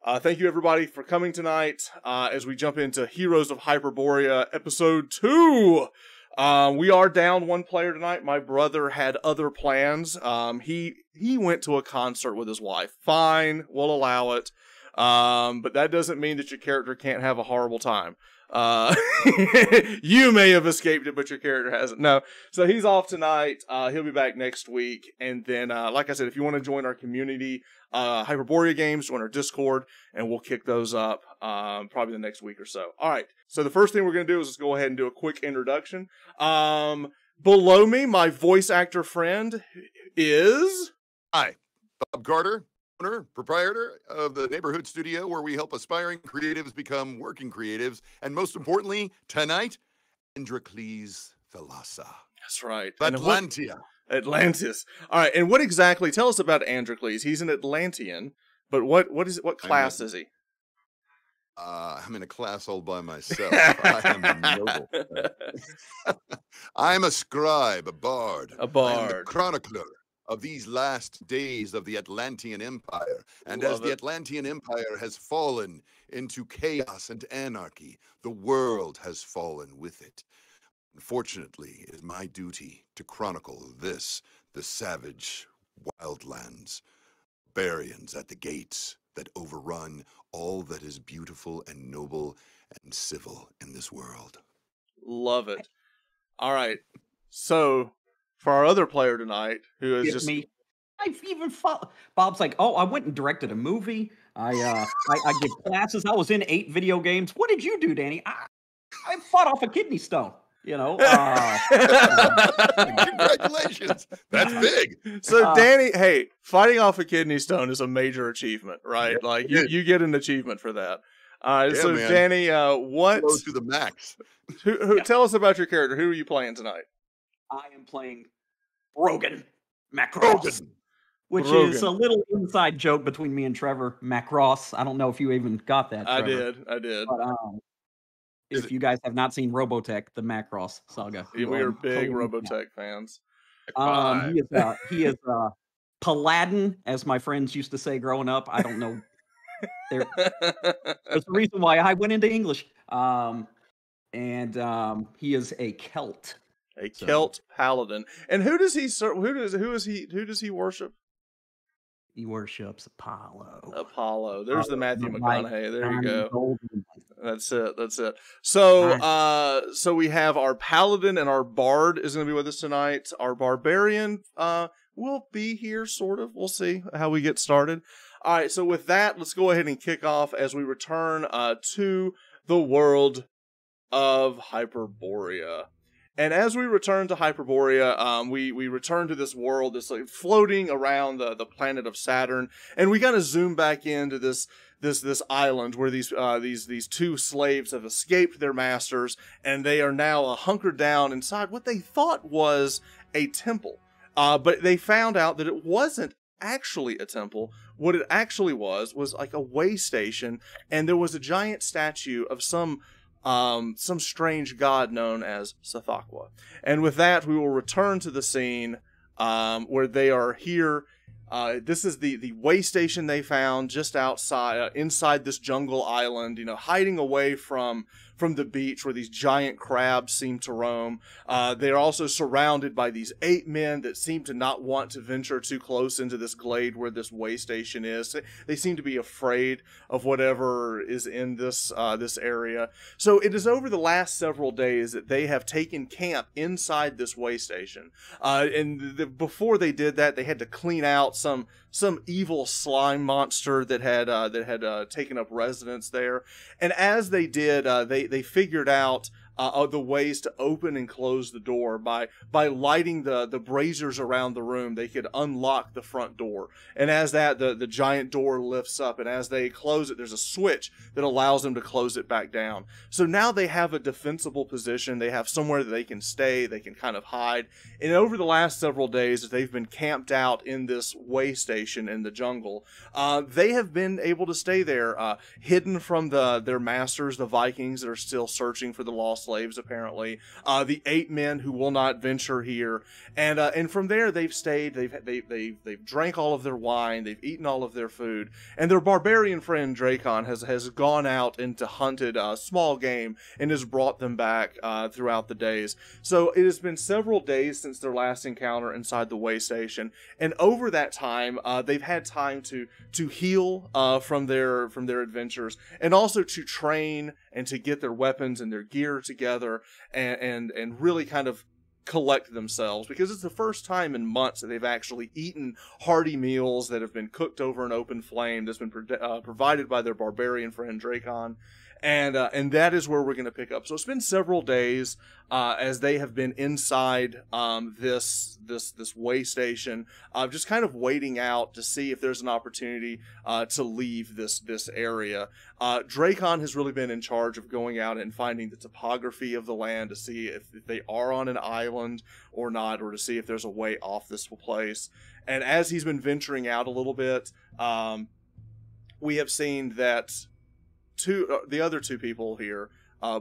Thank you, everybody, for coming tonight as we jump into Heroes of Hyperborea, Episode 2. We are down one player tonight. My brother had other plans. He went to a concert with his wife. Fine, we'll allow it. But that doesn't mean that your character can't have a horrible time. You may have escaped it, but your character hasn't. No. So he's off tonight. He'll be back next week. And then, like I said, if you want to join our community, Hyperborea games, join our Discord, and we'll kick those up, probably the next week or so. All right. So the first thing we're going to do is just go ahead and do a quick introduction. Below me, my voice actor friend is... Hi, Bob Carter, owner, proprietor of the neighborhood studio where we help aspiring creatives become working creatives. And most importantly, tonight, Androkles Thalassa. That's right. Atlantia. Atlantis. All right. And what exactly, tell us about Androkles. He's an Atlantean, but what class is he? I'm in a class all by myself. I am a noble. I'm a scribe, a bard. A bard. I am the chronicler of these last days of the Atlantean Empire. And as the Atlantean Empire has fallen into chaos and anarchy, the world has fallen with it. Unfortunately, it is my duty to chronicle this, the savage wildlands, barbarians at the gates that overrun all that is beautiful and noble and civil in this world. Love it. All right. So, for our other player tonight, who is just me, I've even Bob's like, oh, I went and directed a movie. I did classes. I was in 8 video games. What did you do, Danny? I fought off a kidney stone. You know, congratulations. That's big. So Danny, hey, fighting off a kidney stone is a major achievement, right? Yeah, like you get an achievement for that. So man. Danny, what goes to the max? Tell us about your character. Who are you playing tonight? I am playing Brogan Macross, which is a little inside joke between me and Trevor Macross. I don't know if you even got that, Trevor. I did. But, if you guys have not seen Robotech, the Macross saga, we are big Robotech fans. He is Paladin, as my friends used to say growing up. I don't know. There's a reason why I went into English. And he is a Celt. A Celt paladin. And who does he serve? Who does he worship? He worships Apollo. Apollo. There's the Matthew McConaughey. There you go. That's it. So, so we have our paladin and our bard is going to be with us tonight. Our barbarian will be here, sort of. We'll see how we get started. All right. So with that, let's go ahead and kick off as we return to the world of Hyperborea. And as we return to Hyperborea, we return to this world that's like floating around the planet of Saturn, and we kind of zoom back into this island where these 2 slaves have escaped their masters, and they are now hunkered down inside what they thought was a temple. But they found out that it wasn't actually a temple. What it actually was like a way station, and there was a giant statue of some strange god known as Sathakwa. And with that, we will return to the scene where they are here. This is the way station they found just outside, inside this jungle island, hiding away from the beach where these giant crabs seem to roam. They are also surrounded by these 8 men that seem to not want to venture too close into this glade where this way station is. They seem to be afraid of whatever is in this area. So it is over the last several days that they have taken camp inside this way station. Before they did that, they had to clean out some evil slime monster that had taken up residence there. And as they did, they figured out the ways to open and close the door by lighting the braziers around the room. They could unlock the front door, and as that the giant door lifts up, and as they close it, there's a switch that allows them to close it back down. So now they have a defensible position. They have somewhere that they can stay. They can kind of hide. And over the last several days, they've been camped out in this way station in the jungle. They have been able to stay there, hidden from their masters, the Vikings, that are still searching for the lost slaves apparently. The 8 men who will not venture here, and from there they've stayed. They've drank all of their wine. They've eaten all of their food, and their barbarian friend Dracon has gone out and hunted small game and has brought them back throughout the days. So it has been several days since their last encounter inside the waystation, and over that time they've had time to heal from their adventures, and also to train and to get their weapons and their gear together, and really kind of collect themselves, because it's the first time in months that they've actually eaten hearty meals that have been cooked over an open flame that's been provided by their barbarian friend Dracon. And that is where we're going to pick up. So it's been several days as they have been inside this way station, just kind of waiting out to see if there's an opportunity to leave this area. Dracon has really been in charge of going out and finding the topography of the land to see if they are on an island or not, or to see if there's a way off this place. And as he's been venturing out a little bit, we have seen that the other two people here,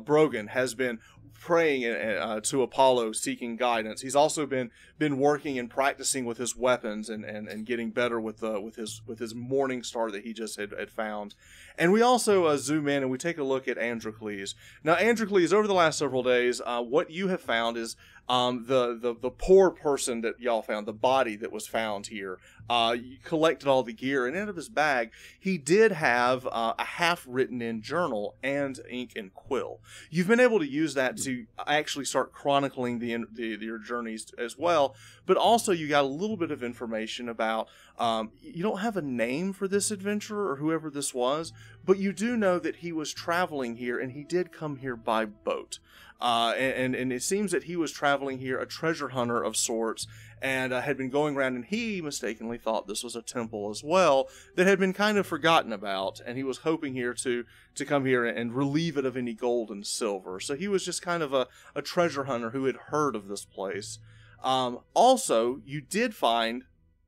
Brogan has been praying to Apollo, seeking guidance. He's also been working and practicing with his weapons and getting better with his morning star that he just had found. And we also zoom in and we take a look at Androkles. Now, Androkles, over the last several days, what you have found is the poor person that y'all found, the body that was found here. You collected all the gear, and out of his bag, he did have a half-written in journal and ink and quill. You've been able to use that to actually start chronicling your journeys as well, but also you got a little bit of information about, you don't have a name for this adventurer or whoever this was, but you do know that he was traveling here, and he did come here by boat. And it seems that he was traveling here, a treasure hunter of sorts, and had been going around, and he mistakenly thought this was a temple as well that had been kind of forgotten about, and he was hoping here to come here and relieve it of any gold and silver. So he was just kind of a treasure hunter who had heard of this place. Also, you did find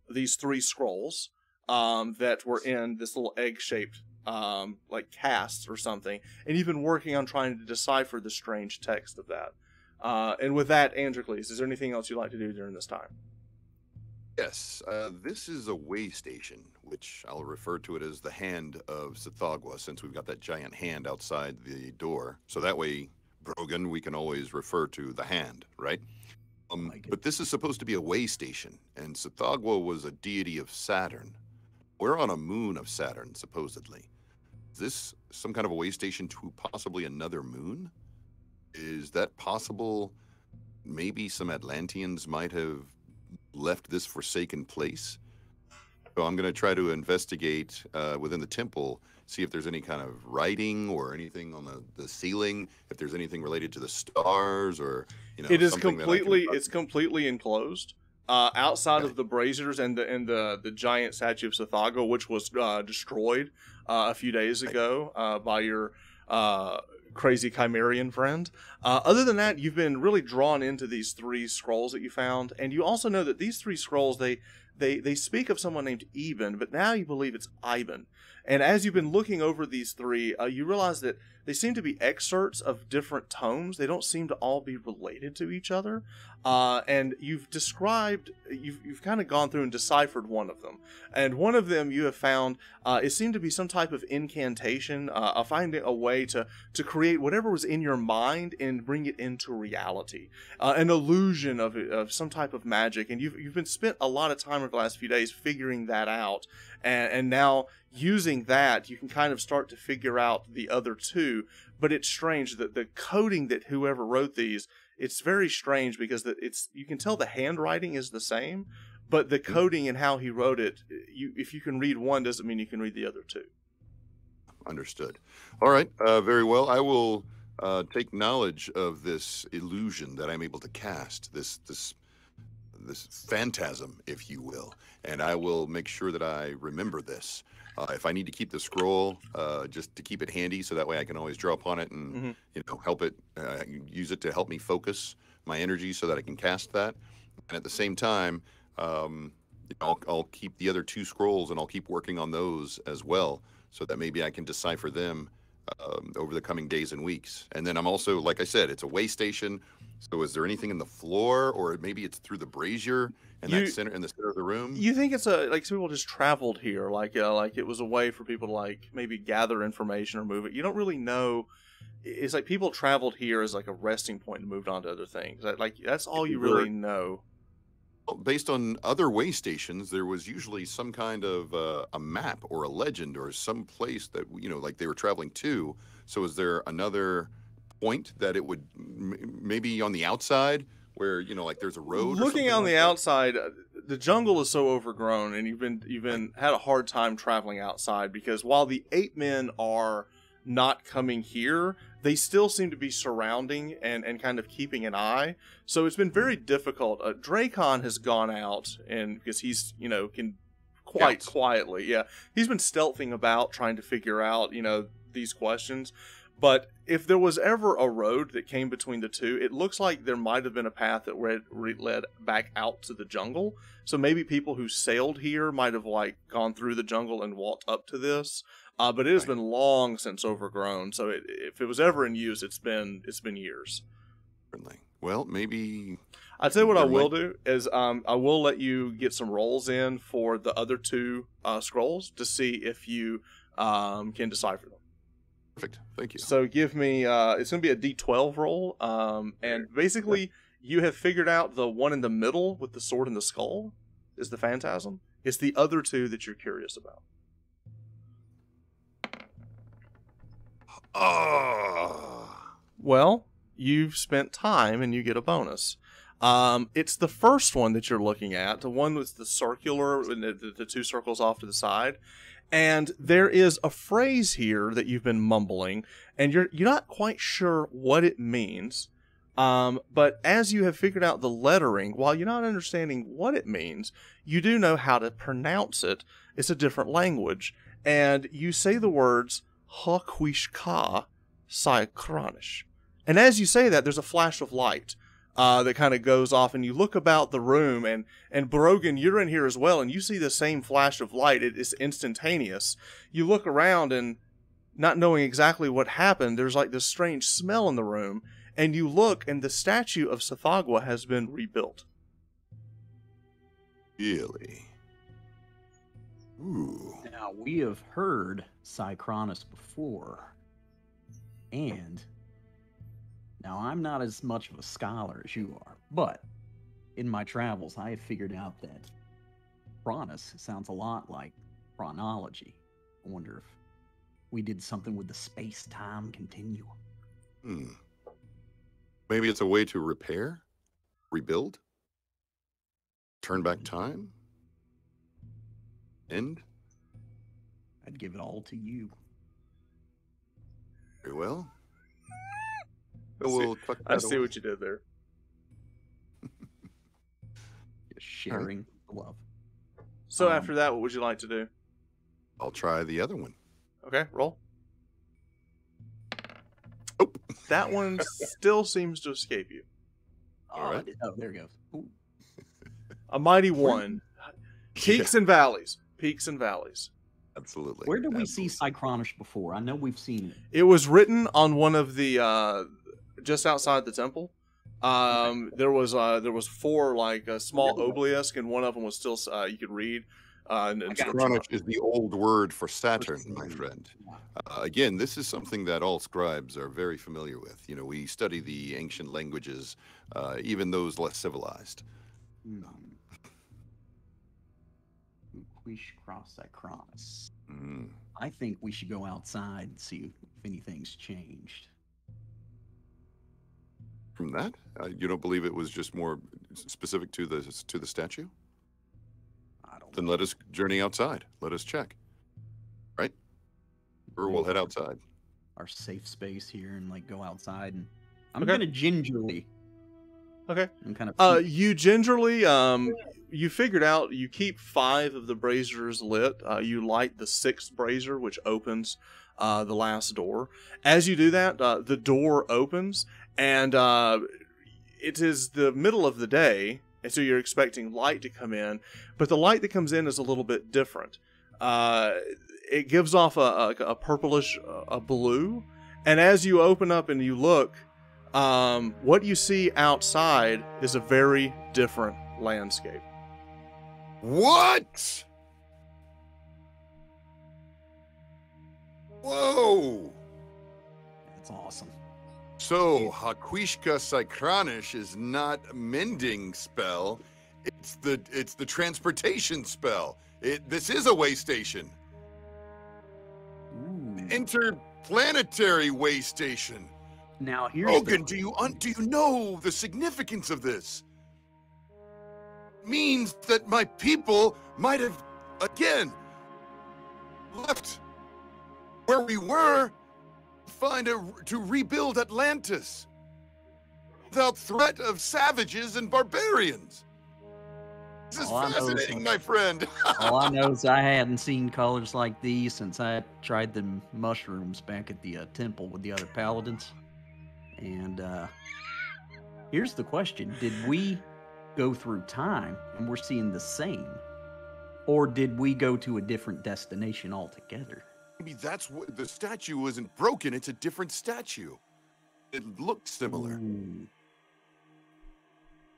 these 3 scrolls that were in this little egg-shaped like casts or something, and you've been working on trying to decipher the strange text of that. And with that, Androkles, is there anything else you'd like to do during this time? Yes, this is a way station, which I'll refer to it as the hand of Sithagwa, since we've got that giant hand outside the door. So that way, Brogan, we can always refer to the hand, right? But this is supposed to be a way station, and Sithagwa was a deity of Saturn. We're on a moon of Saturn, supposedly. Is this some kind of a way station to possibly another moon? Is that possible? Maybe some Atlanteans might have left this forsaken place. So I'm going to try to investigate within the temple, see if there's any kind of writing or anything on the ceiling, if there's anything related to the stars, or it is completely enclosed. Outside of the braziers and the giant statue of Sithagwa, which was destroyed a few days ago by your crazy Chimerian friend. Other than that, you've been really drawn into these 3 scrolls that you found, and you also know that these 3 scrolls, they speak of someone named Eben, but now you believe it's Ivan. And as you've been looking over these 3, you realize that they seem to be excerpts of different tomes. They don't seem to all be related to each other. And you've kind of gone through and deciphered one of them. And one of them you have found, it seemed to be some type of incantation, finding a way to create whatever was in your mind and bring it into reality. An illusion of some type of magic. And you've been spent a lot of time over the last few days figuring that out. And now, using that, you can kind of start to figure out the other 2. But it's strange that the coding that whoever wrote these, it's very strange because you can tell the handwriting is the same, but the coding and how he wrote it, if you can read one, doesn't mean you can read the other 2. Understood. All right. Very well. I will take knowledge of this illusion that I'm able to cast, this phantasm, if you will, and I will make sure that I remember this. If I need to keep the scroll, just to keep it handy, so that way I can always draw upon it and help it, use it to help me focus my energy, so that I can cast that. And at the same time, I'll keep the other 2 scrolls, and I'll keep working on those as well, so that maybe I can decipher them over the coming days and weeks. And then I'm also, like I said, it's a way station. So is there anything in the floor, or maybe it's through the brazier in the center of the room? You think it's like some people just traveled here, like it was a way for people to like maybe gather information or move it. You don't really know. It's like people traveled here as like a resting point and moved on to other things. Like that's all you really know. Based on other way stations, there was usually some kind of a map or a legend or some place that, like they were traveling to. So is there another point that it would maybe on the outside where, like there's a road? Looking on the outside, the jungle is so overgrown, and you've been had a hard time traveling outside, because while the 8 men are not coming here, they still seem to be surrounding and kind of keeping an eye. So it's been very difficult. Dracon has gone out, and because he's, can quite quietly. Yeah. He's been stealthing about trying to figure out, these questions. But if there was ever a road that came between the two, it looks like there might have been a path that led back out to the jungle. So maybe people who sailed here might have like gone through the jungle and walked up to this. But it has been long since overgrown. So if it was ever in use, it's been years. Certainly. Well, maybe. I'd say what I will do is I will let you get some rolls in for the other 2 scrolls to see if you can decipher them. Perfect. Thank you. So give me, it's going to be a D12 roll. And basically, you have figured out the one in the middle with the sword and the skull is the phantasm. It's the other 2 that you're curious about. Well, you've spent time and you get a bonus. It's the first one that you're looking at, the one with the circular, the 2 circles off to the side. And there is a phrase here that you've been mumbling, and you're not quite sure what it means. But as you have figured out the lettering, while you're not understanding what it means, you do know how to pronounce it. It's a different language. And you say the words Hakwishka Sychronish. And as you say that, there's a flash of light that kind of goes off, and you look about the room, and Brogan, you're in here as well, and you see the same flash of light. It is instantaneous. You look around, and not knowing exactly what happened, there's like this strange smell in the room, and you look, and the statue of Sathagwa has been rebuilt. Really? Ooh. Now, we have heard Sycronus before, and now I'm not as much of a scholar as you are, but in my travels, I have figured out that Cronus sounds a lot like chronology. I wonder if we did something with the space-time continuum. Maybe it's a way to repair, rebuild, turn back time, end. I'd give it all to you. Very well. I see what you did there. Just sharing love. So after that, what would you like to do? I'll try the other one. Okay, roll. Oh. That one still seems to escape you. All right. Oh, there it goes. Ooh. A mighty 1. Peaks and valleys. Peaks and valleys. Absolutely. Where did we see Sychronish before? I know we've seen it. It was written on one of the just outside the temple. There was 4 like a small obelisk, and one of them was still you could read. Sychronish is the old word for Saturn, my friend. Again, this is something that all scribes are very familiar with. We study the ancient languages, even those less civilized. We should cross Sycronus. I think we should go outside and see if anything's changed. From that, you don't believe it was just more specific to the statue? I don't. Then let us journey outside. Let us check. Right? Or we'll head outside. Our safe space here and like go outside, and I'm gonna gingerly. Okay. I'm kind of. You gingerly you figured out you keep 5 of the braziers lit. You light the 6th brazier, which opens the last door. As you do that, the door opens, and it is the middle of the day, and so you're expecting light to come in, but the light that comes in is a little bit different. it gives off a purplish a blue, and as you open up and you look, what you see outside is a very different landscape. What? Whoa! That's awesome. So, Haquishka Sychronish is not a mending spell. It's the transportation spell. This is a waystation. Ooh. Interplanetary waystation. Now here's Rogan, do you know the significance of this? Means that my people might have again left where we were to rebuild Atlantis without threat of savages and barbarians. This is fascinating, my friend. All I know is I hadn't seen colors like these since I tried the mushrooms back at the temple with the other paladins. And here's the question. Did we go through time and we're seeing the same? Or did we go to a different destination altogether? Maybe that's what the statue isn't broken. It's a different statue. It looks similar.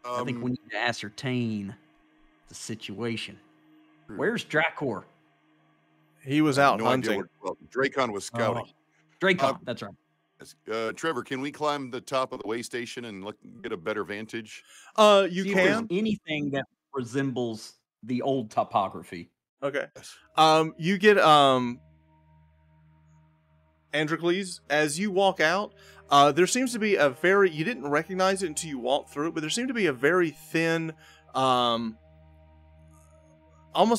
I think we need to ascertain the situation. Where's Dracor? He was out no hunting. Well, Dracon was scouting. Dracon, that's right. Trevor, can we climb the top of the way station and get a better vantage? You See can. if there's anything that resembles the old topography. Okay. You get Androkles, as you walk out, there seems to be a very, you didn't recognize it until you walked through it, but there seemed to be a very thin, almost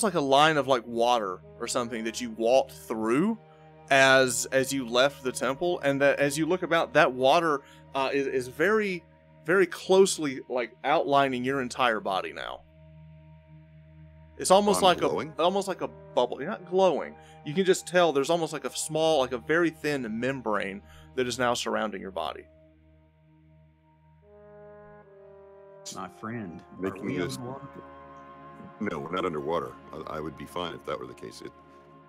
like a line of like water or something that you walked through as you left the temple, and that as you look about, that water is very, very closely like outlining your entire body now. It's almost like glowing? almost like a bubble. You're not glowing. You can just tell there's almost like a small, like a very thin membrane that is now surrounding your body. My friend, Making are we this- underwater? No, we're not underwater. I would be fine if that were the case. It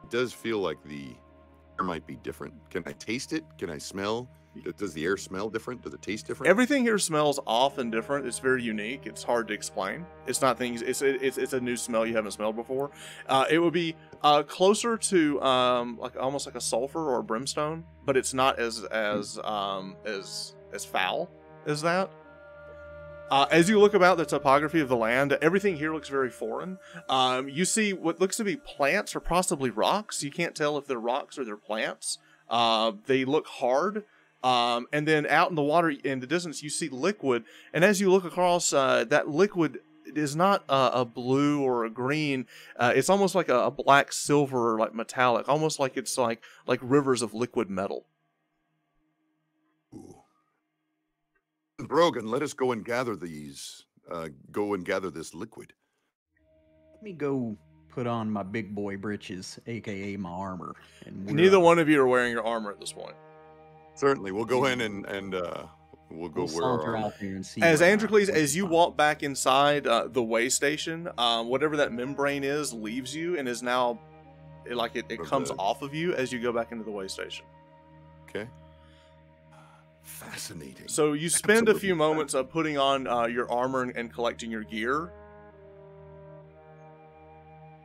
does feel like the air might be different. Can I taste it? Can I smell? Does the air smell different? Does it taste different? Everything here smells off and different. It's very unique. It's hard to explain. It's not things. It's a new smell you haven't smelled before. It would be closer to like almost like a sulfur or a brimstone, but it's not as foul as that. As you look about the topography of the land, everything here looks very foreign. You see what looks to be plants or possibly rocks. You can't tell if they're rocks or they're plants. They look hard. And then out in the water in the distance, you see liquid. And as you look across, that liquid is not a blue or a green. It's almost like a black silver, like metallic, almost like it's like rivers of liquid metal. Ooh. Brogan, let us go and gather these. Go and gather this liquid. Let me go put on my big boy britches, aka my armor. And Neither one of you are wearing your armor at this point. Certainly, we'll go in and we'll go where saunter our out there and see. As what Androkles, happens. as you walk back inside the way station, whatever that membrane is leaves you and is now it comes off of you as you go back into the way station. Okay. Fascinating. So you spend a few Absolutely moments of putting on your armor and collecting your gear.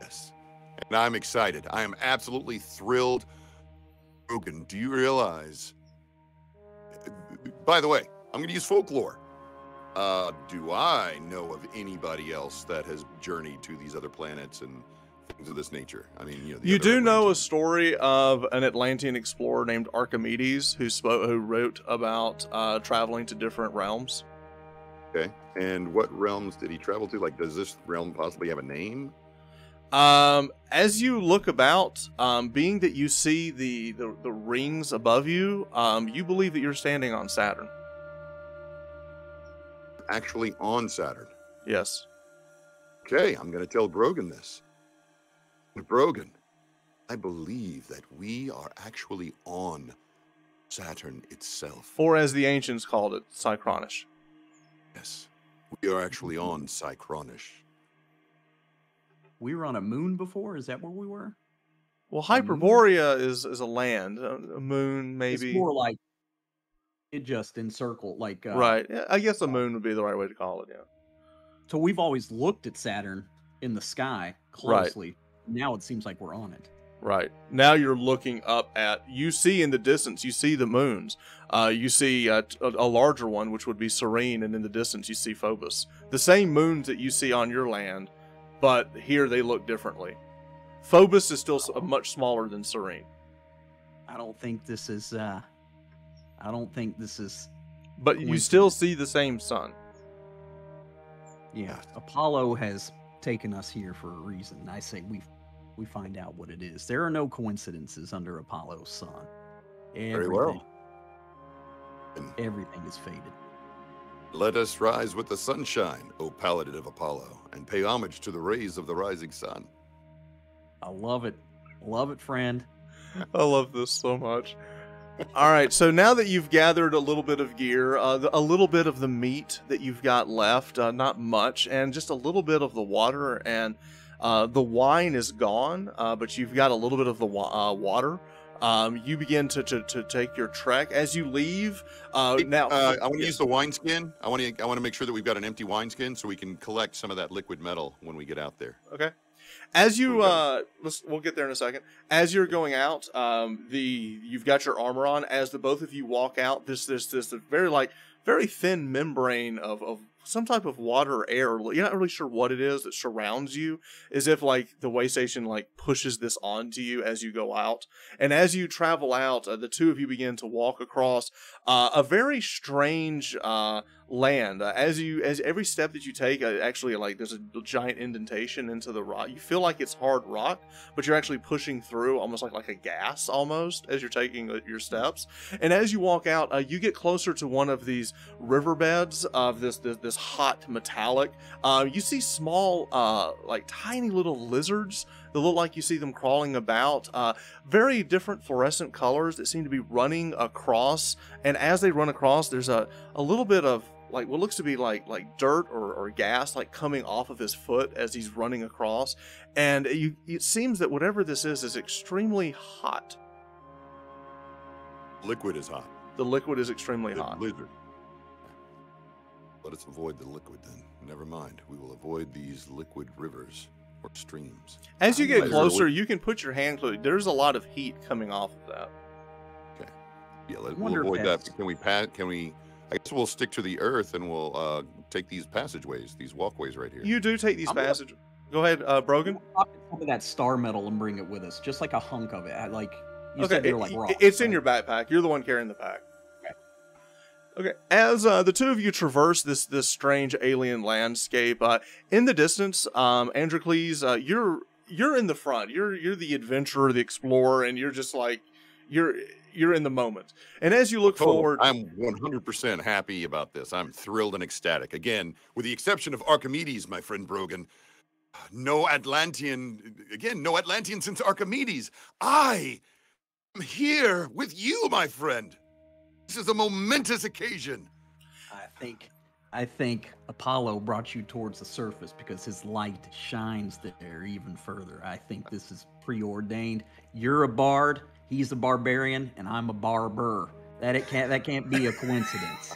Yes. And I'm excited. I am absolutely thrilled. Brogan, do you realize? By the way, I'm going to use folklore. Do I know of anybody else that has journeyed to these other planets and things of this nature? I mean, You do know a story of an Atlantean explorer named Archimedes who wrote about traveling to different realms. Okay. And what realms did he travel to? Like, does this realm possibly have a name? As you look about, being that you see the rings above you, you believe that you're standing on Saturn. Actually on Saturn. Yes. Okay, I'm going to tell Brogan this. Brogan, I believe that we are actually on Saturn itself. Or as the ancients called it, Sychronish. Yes, we are actually on Sychronish. We were on a moon before. Is that where we were? Well, Hyperborea is a land, a moon, maybe. It's more like it just encircled, like right. Yeah, I guess a moon would be the right way to call it. Yeah. So we've always looked at Saturn in the sky closely. Right. Now it seems like we're on it. Right. Now you're looking up at, you see in the distance, you see the moons. You see a larger one, which would be Serene, and in the distance you see Phobos. The same moons that you see on your land, but here they look differently. Phobos is still much smaller than Serene. I don't think this is... But you still see the same sun. Yeah, Apollo has taken us here for a reason. I say we find out what it is. There are no coincidences under Apollo's sun. Very well. Everything is fated. Let us rise with the sunshine, O paladin of Apollo, and pay homage to the rays of the rising sun. I love it. Love it, friend. I love this so much. All right, so now that you've gathered a little bit of gear, a little bit of the meat that you've got left, not much, and just a little bit of the water, and the wine is gone, but you've got a little bit of the water. You begin to take your trek. As you leave, now I want to use the wineskin. I want to make sure that we've got an empty wineskin so we can collect some of that liquid metal when we get out there. Okay. As you we'll get there in a second. As you're going out, you've got your armor on. As the both of you walk out, this very thin membrane of some type of water or air. You're not really sure what it is that surrounds you, as if like the waystation like pushes this onto you as you go out. And as you travel out, the two of you begin to walk across a very strange land. As every step that you take, actually like there's a giant indentation into the rock. You feel like it's hard rock, but you're actually pushing through almost like a gas almost as you're taking your steps. And as you walk out, you get closer to one of these riverbeds of this hot metallic. You see small like tiny little lizards that look like you see them crawling about. Very different fluorescent colors that seem to be running across. And as they run across, there's a little bit of like what looks to be like dirt or gas like coming off of his foot as he's running across. And it seems that whatever this is extremely hot. Liquid is hot. The liquid is extremely hot. Lizard. Let us avoid the liquid then. Never mind. We will avoid these liquid rivers or streams. As you get closer, you can put your hand close. There's a lot of heat coming off of that. Okay. Yeah, we'll avoid that. Can we? I guess we'll stick to the earth and we'll take these passageways, these walkways right here. You do take these passageways. Go ahead, Brogan. We'll some of that star metal and bring it with us, just like a hunk of it. Like you said, they're like rocks. It's in your backpack. You're the one carrying the pack. Okay, as the two of you traverse this strange alien landscape, in the distance, Androkles, you're in the front. You're the adventurer, the explorer, and you're just like you're in the moment. And as you look forward, I'm 100% happy about this. I'm thrilled and ecstatic. Again, with the exception of Archimedes, my friend Brogan, no Atlantean since Archimedes. I am here with you, my friend. This is a momentous occasion. I think Apollo brought you towards the surface because his light shines there even further. I think this is preordained. You're a bard, he's a barbarian, and I'm a barber. That can't be a coincidence.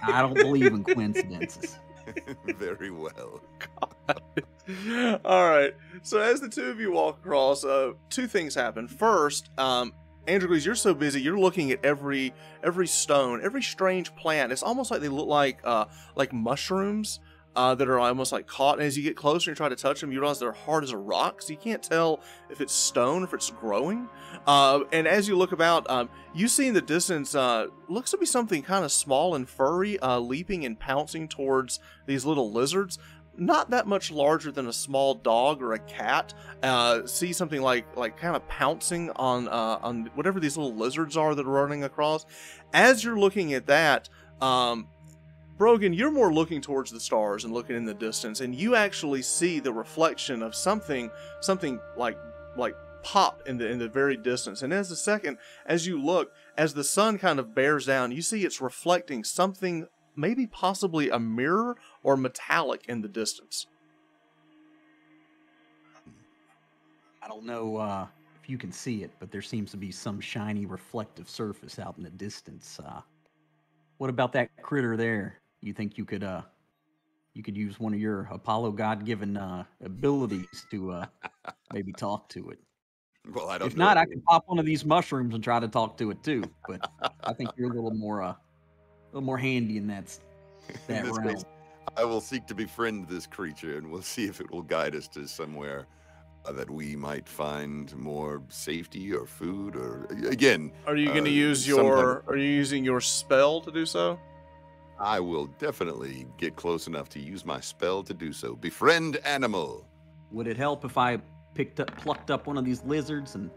I don't believe in coincidences. Very well. All right. So as the two of you walk across, two things happen. First, Androkles, you're so busy, you're looking at every stone, every strange plant. It's almost like they look like mushrooms that are almost like caught. And as you get closer and try to touch them, you realize they're hard as a rock, so you can't tell if it's stone, if it's growing. And as you look about, you see in the distance, looks to be something kind of small and furry, leaping and pouncing towards these little lizards. Not that much larger than a small dog or a cat. See something like kind of pouncing on whatever these little lizards are that are running across. As you're looking at that, Brogan, you're more looking towards the stars and looking in the distance, and you actually see the reflection of something like pop in the very distance. And as you look, as the sun kind of bears down, you see it's reflecting something, maybe possibly a mirror or metallic in the distance. I don't know if you can see it, but there seems to be some shiny reflective surface out in the distance. What about that critter there? You think you could use one of your Apollo God-given abilities to maybe talk to it? Well, I don't If know. not, I can pop one of these mushrooms and try to talk to it too. But I think you're a little more handy in that In this realm. case, I will seek to befriend this creature, and we'll see if it will guide us to somewhere that we might find more safety or food. Or again, are you going to use your? Are you using your spell to do so? I will definitely get close enough to use my spell to do so. Befriend animal. Would it help if I plucked up one of these lizards and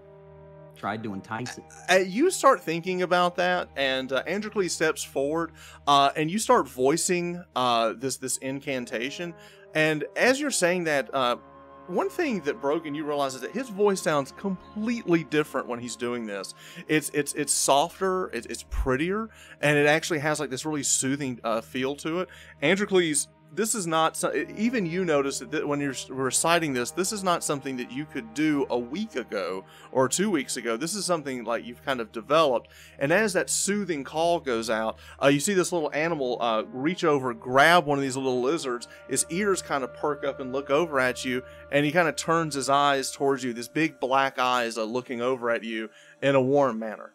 tried to entice it? You start thinking about that, and Androkles steps forward, and you start voicing this incantation. And as you're saying that, one thing that Brogan, you realize is that his voice sounds completely different when he's doing this. It's softer, it's prettier, and it actually has like this really soothing feel to it. Androkles, this is not, even you notice that when you're reciting this is not something that you could do a week ago or 2 weeks ago. This is something like you've kind of developed. And as that soothing call goes out, you see this little animal reach over, grab one of these little lizards. His ears kind of perk up and look over at you, and he kind of turns his eyes towards you, this big black eyes looking over at you in a warm manner.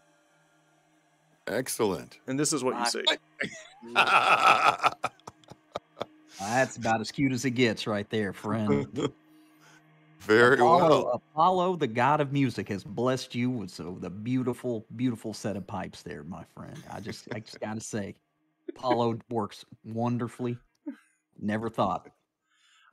Excellent. And this is what you see. That's about as cute as it gets right there, friend. Very well. Apollo, the god of music, has blessed you with the beautiful, beautiful set of pipes there, my friend. I just gotta say, Apollo works wonderfully. Never thought.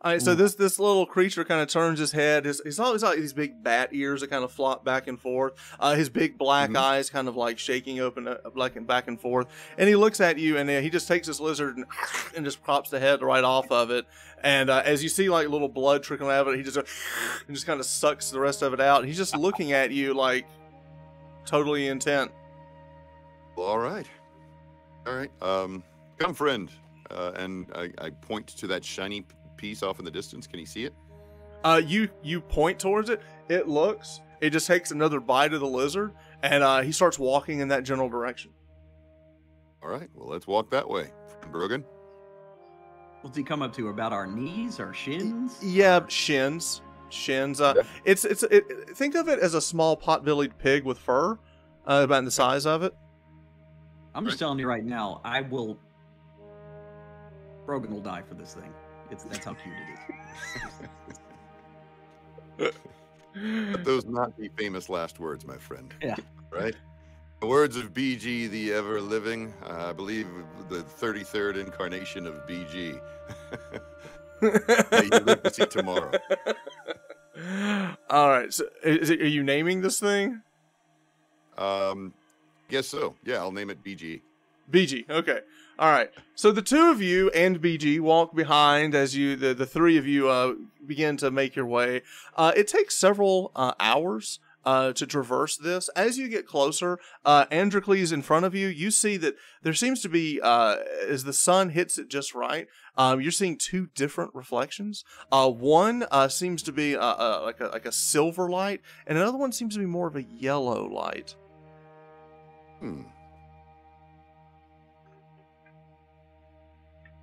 All right, so this little creature kind of turns his head. He's always like these big bat ears that kind of flop back and forth. His big black eyes kind of like shaking open, like back and forth. And he looks at you, and he just takes this lizard and just pops the head right off of it. And as you see like little blood trickling out of it, he just kind of sucks the rest of it out. He's just looking at you like totally intent. All right. Come, friend. And I point to that shiny piece off in the distance. Can you see it? You point towards it. It looks. It just takes another bite of the lizard, and he starts walking in that general direction. All right. Well, let's walk that way. Brogan? What's he come up to? About our knees, our shins? Yeah, shins. Think of it as a small pot-bellied pig with fur, about the size of it. I'm just telling you right now, Brogan will die for this thing. That's how cute it is. Let those not be famous last words, my friend. Yeah. Right? The words of BG, the ever living, I believe the 33rd incarnation of BG. May you live to see tomorrow. All right. So are you naming this thing? Guess so. Yeah, I'll name it BG. BG. Okay. All right. So the two of you and BG walk behind as the three of you begin to make your way. It takes several hours to traverse this. As you get closer, Androkles in front of you, you see that there seems to be, as the sun hits it just right, you're seeing two different reflections. One seems to be like a silver light, and another one seems to be more of a yellow light.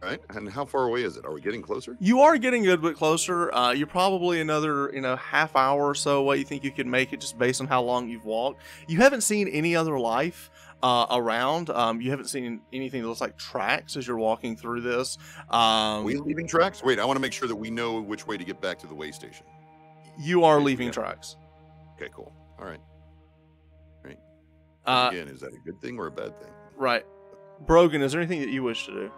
Right. And how far away is it? Are we getting closer? You are getting a bit closer. You're probably another, half hour or so away. You think you can make it just based on how long you've walked. You haven't seen any other life around. You haven't seen anything that looks like tracks as you're walking through this. Are we leaving tracks? Wait, I want to make sure that we know which way to get back to the waystation. You are leaving tracks. Okay, cool. All right. Great. Again, is that a good thing or a bad thing? Right. Brogan, is there anything that you wish to do?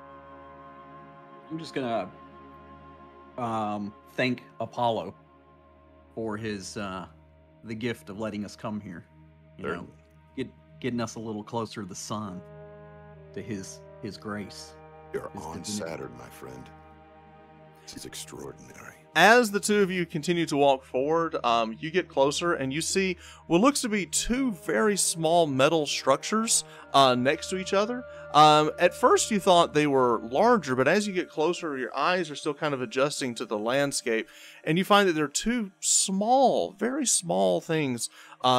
I'm just gonna thank Apollo for his the gift of letting us come here. Getting us a little closer to the sun, to his grace. You're on Saturn, my friend. This is extraordinary. As the two of you continue to walk forward, you get closer and you see what looks to be two very small metal structures next to each other. At first you thought they were larger, but as you get closer, your eyes are still kind of adjusting to the landscape, and you find that there are two small, very small things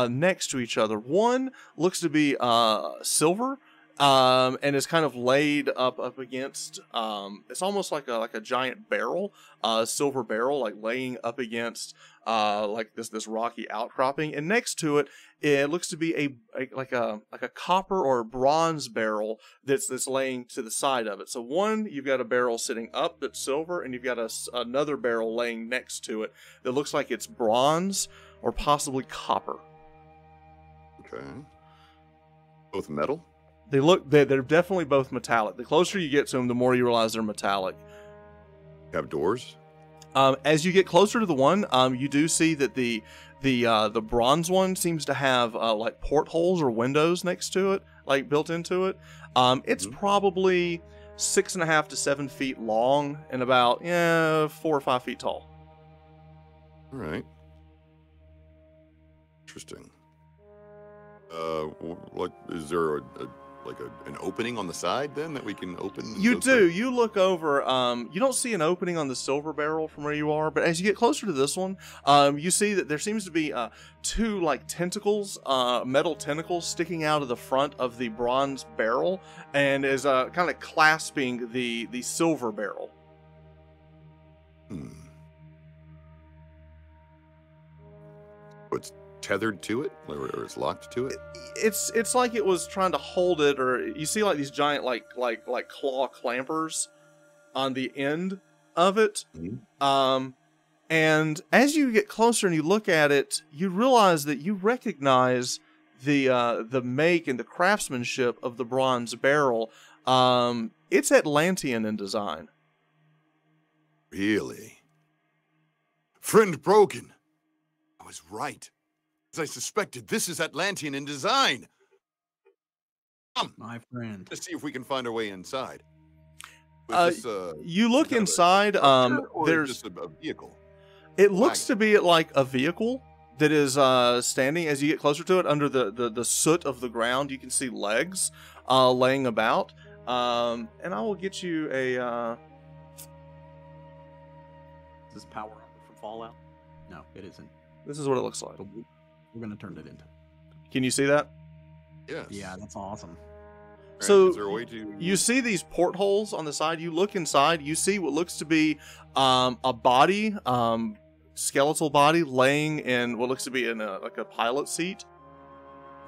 next to each other. One looks to be silver, and is kind of laid up against. It's almost like a giant barrel, silver barrel, like laying up against like this rocky outcropping. And next to it, it looks to be like a copper or a bronze barrel that's laying to the side of it. So one, you've got a barrel sitting up that's silver, and you've got another barrel laying next to it that looks like it's bronze or possibly copper. Okay. Both metal? They're definitely both metallic. The closer you get to them, the more you realize they're metallic. Have doors? As you get closer to the one, you do see that the bronze one seems to have like portholes or windows next to it, like built into it. It's probably 6.5 to 7 feet long and about 4 or 5 feet tall. All right. Interesting. Like, is there an opening on the side then that we can open? You do. You look over. You don't see an opening on the silver barrel from where you are, but as you get closer to this one, you see that there seems to be two like tentacles, metal tentacles sticking out of the front of the bronze barrel, and is kind of clasping the silver barrel. It's tethered to it, or it's locked to it? It's like it was trying to hold it, or you see like these giant like claw clampers on the end of it. And as you get closer and you look at it, you realize that you recognize the make and the craftsmanship of the bronze barrel. It's Atlantean in design. Really? Friend Brogan, I was right. As I suspected, this is Atlantean in design. My friend. Let's see if we can find our way inside. You look inside. There's just a vehicle. It looks to be like a vehicle that is standing. As you get closer to it, under the soot of the ground, you can see legs laying about. And I will get you a. Is this power up from Fallout? No, it isn't. This is what it looks like. But we're gonna turn it into. Can you see that? Yes. Yeah, that's awesome. So is there a way to... you see these portholes on the side. You look inside. You see what looks to be a body, skeletal body, laying in what looks to be in like a pilot seat.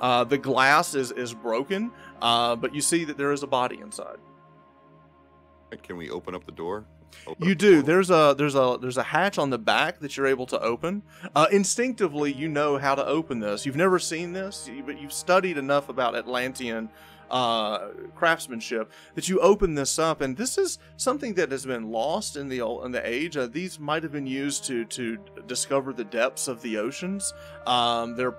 The glass is broken, but you see that there is a body inside. Can we open up the door? You do. There's a hatch on the back that you're able to open. Instinctively, you know how to open this. You've never seen this, but you've studied enough about Atlantean craftsmanship that you open this up, and this is something that has been lost in the age. These might have been used to discover the depths of the oceans. They're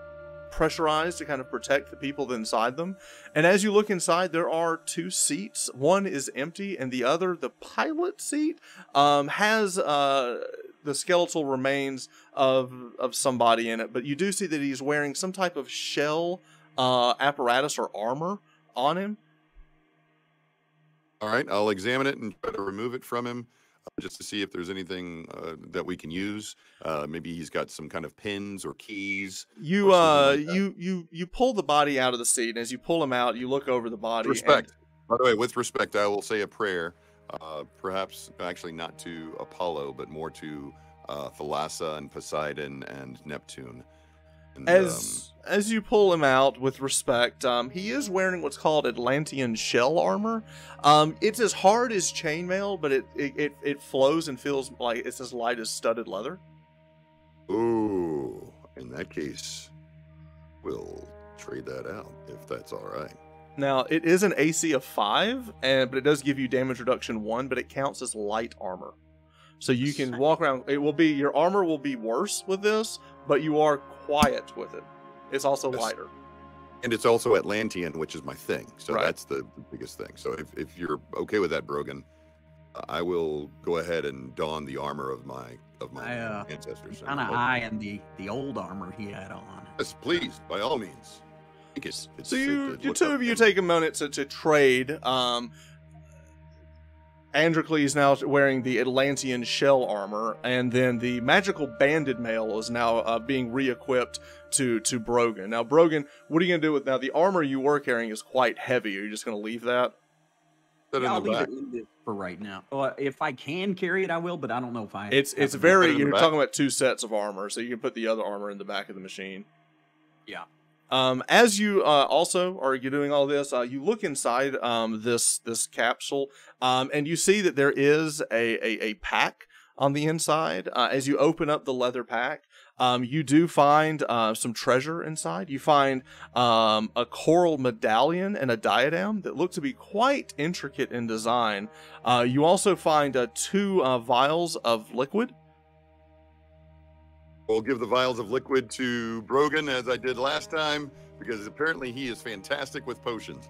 pressurized to kind of protect the people inside them. And as you look inside, there are two seats. One is empty, and the other, the pilot seat, has the skeletal remains of somebody in it. But you do see that he's wearing some type of shell apparatus or armor on him. All right, I'll examine it and try to remove it from him, just to see if there's anything that we can use. Maybe he's got some kind of pins or keys. You pull the body out of the seat, and as you pull him out, you look over the body. Respect. By the way, with respect, I will say a prayer. Perhaps actually not to Apollo, but more to Thalassa and Poseidon and Neptune. And, as you pull him out with respect, he is wearing what's called Atlantean shell armor. It's as hard as chainmail, but it flows and feels like it's as light as studded leather. Ooh, in that case, we'll trade that out if that's all right. Now, it is an AC of 5, but it does give you damage reduction 1, but it counts as light armor. So you can walk around. Your armor will be worse with this, but you are quiet with it. It's also lighter. And it's also Atlantean, which is my thing. So right. That's the biggest thing. So if you're okay with that, Brogan, I will go ahead and don the armor of my ancestors. Kind of eyeing the old armor he had on. Yes, please, by all means. So you two of you take a moment to trade. Androkles is now wearing the Atlantean shell armor, and then the magical banded mail is now being re-equipped to Brogan. Now, Brogan, what are you going to do with now? The armor you were carrying is quite heavy. Are you just going to leave that? I'll leave it for right now. If I can carry it, I will, but I don't know if I... It's very... You're talking about 2 sets of armor, so you can put the other armor in the back of the machine. Yeah. As you also are doing all this, you look inside this capsule, and you see that there is a pack on the inside. As you open up the leather pack, you do find some treasure inside. You find a coral medallion and a diadem that look to be quite intricate in design. You also find 2 vials of liquid. We'll give the vials of liquid to Brogan as I did last time, because apparently he is fantastic with potions.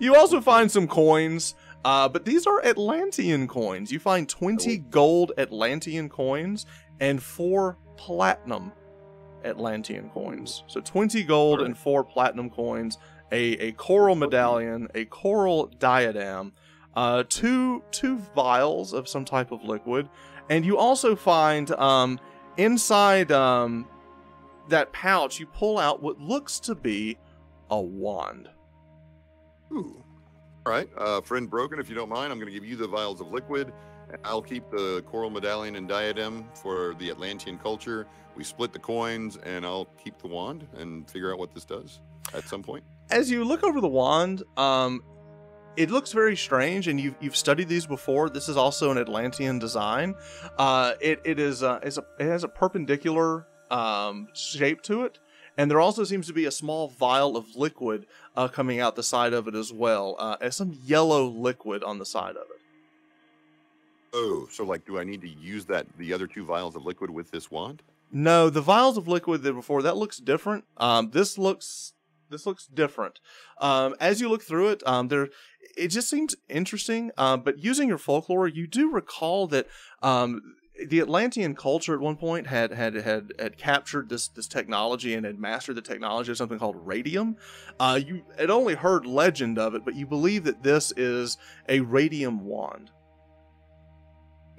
You also find some coins, but these are Atlantean coins. You find 20 gold Atlantean coins and 4 platinum Atlantean coins. So 20 gold and 4 platinum coins, a coral medallion, a coral diadem, 2 vials of some type of liquid, and you also find inside that pouch, you pull out what looks to be a wand. Ooh. All right, friend Brogan, if you don't mind, I'm going to give you the vials of liquid. I'll keep the coral medallion and diadem for the Atlantean culture. We split the coins, and I'll keep the wand and figure out what this does at some point. As you look over the wand, it looks very strange, and you've studied these before. This is also an Atlantean design. It has a perpendicular shape to it, and there also seems to be a small vial of liquid coming out the side of it as well, and some yellow liquid on the side of it. Oh, so like, do I need to use the other 2 vials of liquid with this wand? No, the vials of liquid that before that looks different. This looks different. As you look through it, it just seems interesting. But using your folklore, you do recall that the Atlantean culture at one point had captured this technology and had mastered the technology of something called radium. You had only heard legend of it, but you believe that this is a radium wand.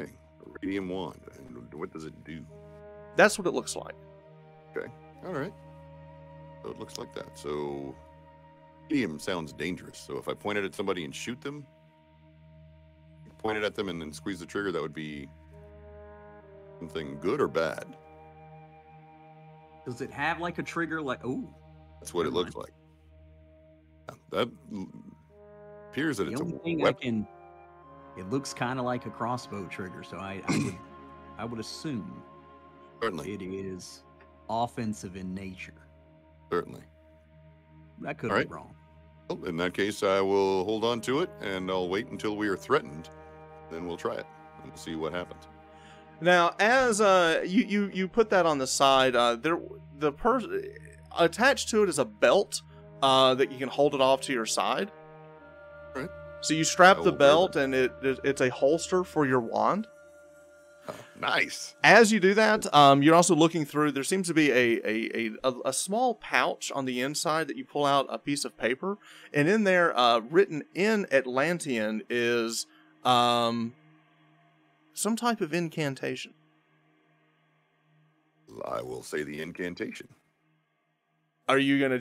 Okay, a radium wand. And what does it do? That's what it looks like. Okay, all right. So it looks like that. So radium sounds dangerous. So if I pointed at somebody and shoot them, point it at them and then squeeze the trigger, that would be something good or bad? Does it have like a trigger? Ooh. That's what it looks like. That appears that it's a weapon. It looks kind of like a crossbow trigger, so I would assume Certainly it is offensive in nature. Certainly. That could be wrong. Well, in that case, I will hold on to it, and I'll wait until we are threatened. Then we'll try it and see what happens. Now, as you put that on the side, attached to it is a belt that you can hold it off to your side. Right. So you strap the belt, and it's a holster for your wand. Oh, nice. As you do that, you're also looking through. There seems to be a small pouch on the inside that you pull out a piece of paper, and in there, written in Atlantean, is some type of incantation. I will say the incantation. Are you gonna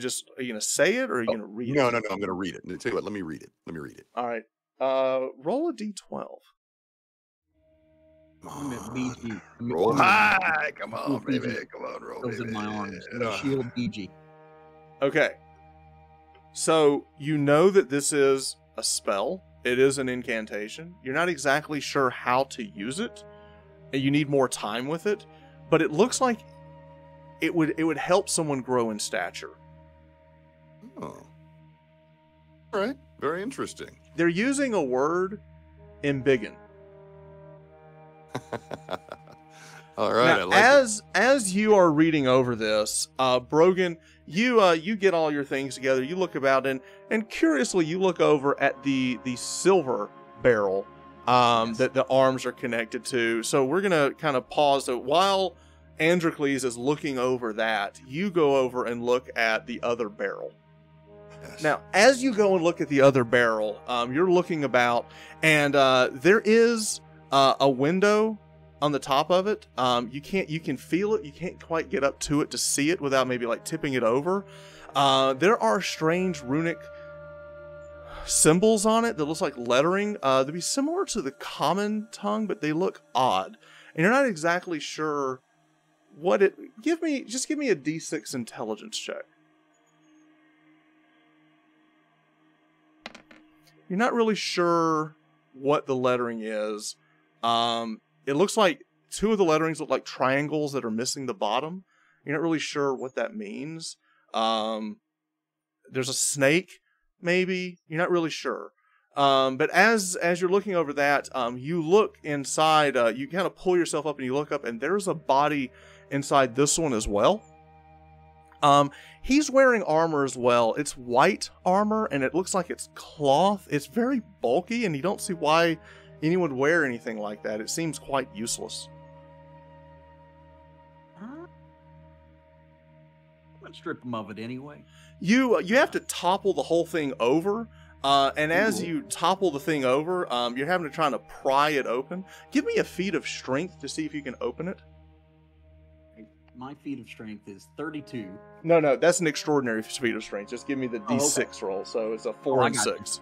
say it, or are you gonna read it? No. I'm gonna read it. Tell you what. Let me read it. All right. Roll a d12. Roll high. Come on, baby. Come on, roll. Those in my arms. Shield BG. Okay. So you know that this is a spell. It is an incantation. You're not exactly sure how to use it, and you need more time with it. But it looks like it would help someone grow in stature. Oh. All right. Very interesting. They're using a word, embiggen. All right. Now, I like as you are reading over this, Brogan, you get all your things together. You look about and curiously you look over at the silver barrel that the arms are connected to. So we're going to kind of pause. So while Androkles is looking over that, you go over and look at the other barrel. Yes. Now, as you go and look at the other barrel, you're looking about, and there is a window on the top of it. You can feel it. You can't quite get up to it to see it without maybe like tipping it over. There are strange runic symbols on it that looks like lettering. They'd be similar to the common tongue, but they look odd, and you're not exactly sure what it. Give me a D6 intelligence check. You're not really sure what the lettering is. It looks like two of the letterings look like triangles that are missing the bottom. You're not really sure what that means. There's a snake, maybe. You're not really sure. But as you're looking over that, you look inside. You kind of pull yourself up and you look up, and there's a body inside this one as well. He's wearing armor as well. It's white armor, and it looks like it's cloth. It's very bulky, and you don't see why anyone would wear anything like that. It seems quite useless. I'm gonna strip him of it anyway. You have to topple the whole thing over, and as you topple the thing over, you're having to try to pry it open. Give me a feat of strength to see if you can open it. My feat of strength is 32. No, that's an extraordinary feat of strength. Just give me the D6 roll. So it's a 4 and 6.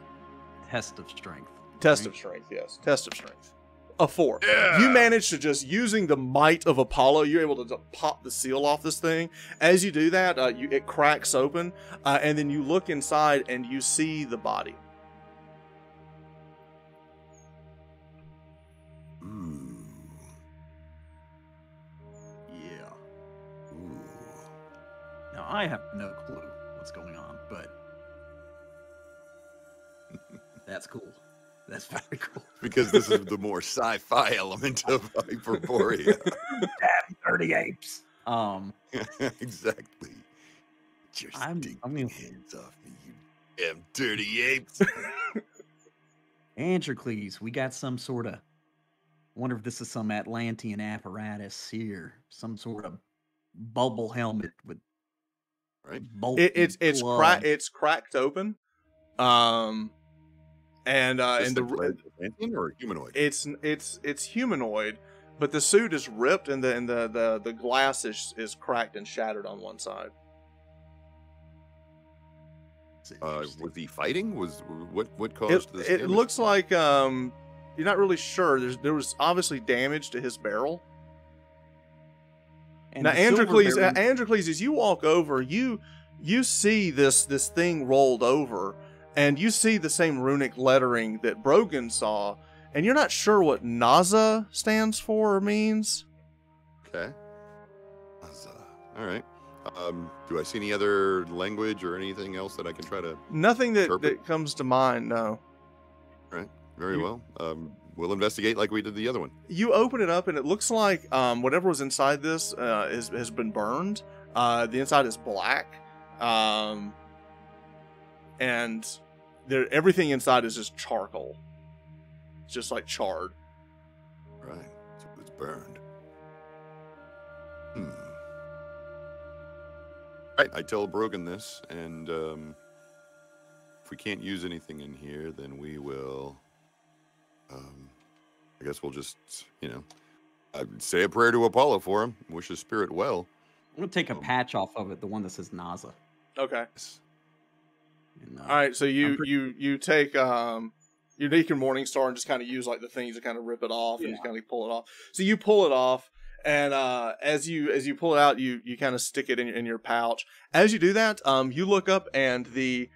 Test of strength. Test of strength, yes. Test of strength. A 4. Yeah. You manage to just, using the might of Apollo, you're able to pop the seal off this thing. As you do that, it cracks open, and then you look inside and you see the body. Now, I have no clue what's going on, but that's cool. That's very cool. Because this is the more sci-fi element of Hyperborea. Damn dirty apes. Exactly. Just hands off me, you damn dirty apes. Androkles, we got some sort of... wonder if this is some Atlantean apparatus here. Some sort of bubble helmet with... Right. It's cracked open. And the Atlantean or humanoid? It's humanoid, but the suit is ripped and the glass is cracked and shattered on one side. Was he fighting? What caused this? It looks like you're not really sure. There was obviously damage to his barrel. And now, Androkles, as you walk over, you see this thing rolled over, and you see the same runic lettering that Brogan saw, and you're not sure what Naza stands for or means. Okay. Naza. All right. Do I see any other language or anything else that I can try to... Nothing that comes to mind, no. All right. Very well. We'll investigate like we did the other one. You open it up, and it looks like whatever was inside this has been burned. The inside is black, and everything inside is just charcoal. It's just like charred. Right. So it's burned. Right. I tell Brogan this, and if we can't use anything in here, then we will... I guess we'll just, I'd say a prayer to Apollo for him. Wish his spirit well. I'm going to take a patch off of it, the one that says Naza. Okay. And, all right, so you take your Deacon Morningstar and just kind of use like the things to kind of rip it off and just kind of pull it off. So you pull it off, and as you pull it out, you kind of stick it in your pouch. As you do that, you look up, and the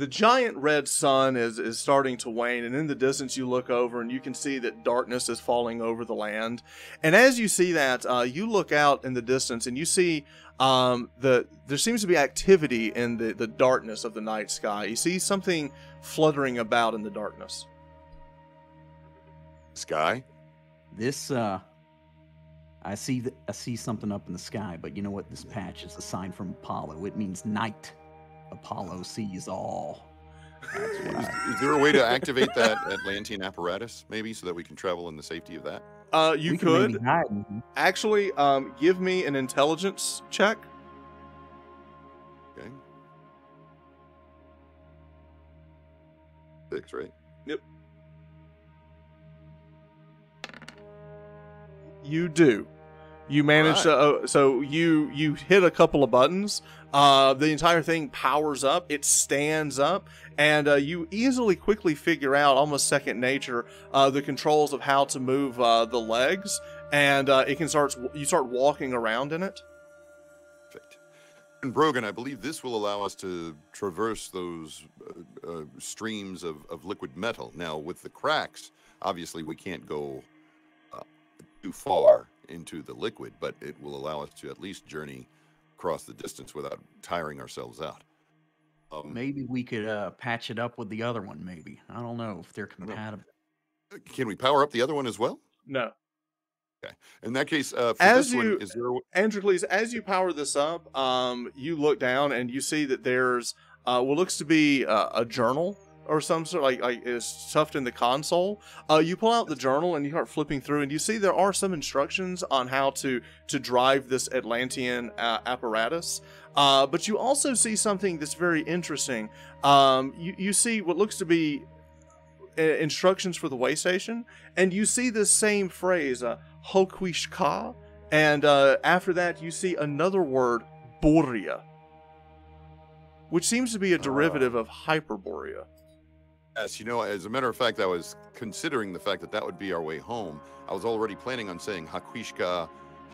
giant red sun is starting to wane, and in the distance you look over and you can see that darkness is falling over the land. And as you see that, you look out in the distance and you see there seems to be activity in the darkness of the night sky. You see something fluttering about in the darkness. Sky? This I see something up in the sky, but you know what? This patch is a sign from Apollo. It means night. Apollo sees all. Is there a way to activate that Atlantean apparatus, maybe, so that we can travel in the safety of that? You could actually give me an intelligence check. Okay. 6, right? Yep. You do. You manage to, so you hit a couple of buttons. The entire thing powers up. It stands up, and you quickly figure out, almost second nature, the controls of how to move the legs, and you start walking around in it. Perfect. And Brogan, I believe this will allow us to traverse those streams of liquid metal. Now, with the cracks, obviously we can't go too far into the liquid, but it will allow us to at least journey across the distance without tiring ourselves out. Maybe we could patch it up with the other one, maybe. I don't know if they're compatible. Can we power up the other one as well? No. Okay. In that case, for this one, is there... Androkles, as you power this up, you look down and you see that there's what looks to be a journal or some sort, like is stuffed in the console. You pull out the journal and you start flipping through, and you see there are some instructions on how to drive this Atlantean apparatus. But you also see something that's very interesting. You see what looks to be instructions for the waystation, and you see this same phrase, Hokwishka, and after that you see another word, Borea, which seems to be a derivative of Hyperborea. Yes, you know, as a matter of fact, I was considering the fact that that would be our way home. I was already planning on saying Hakwishka,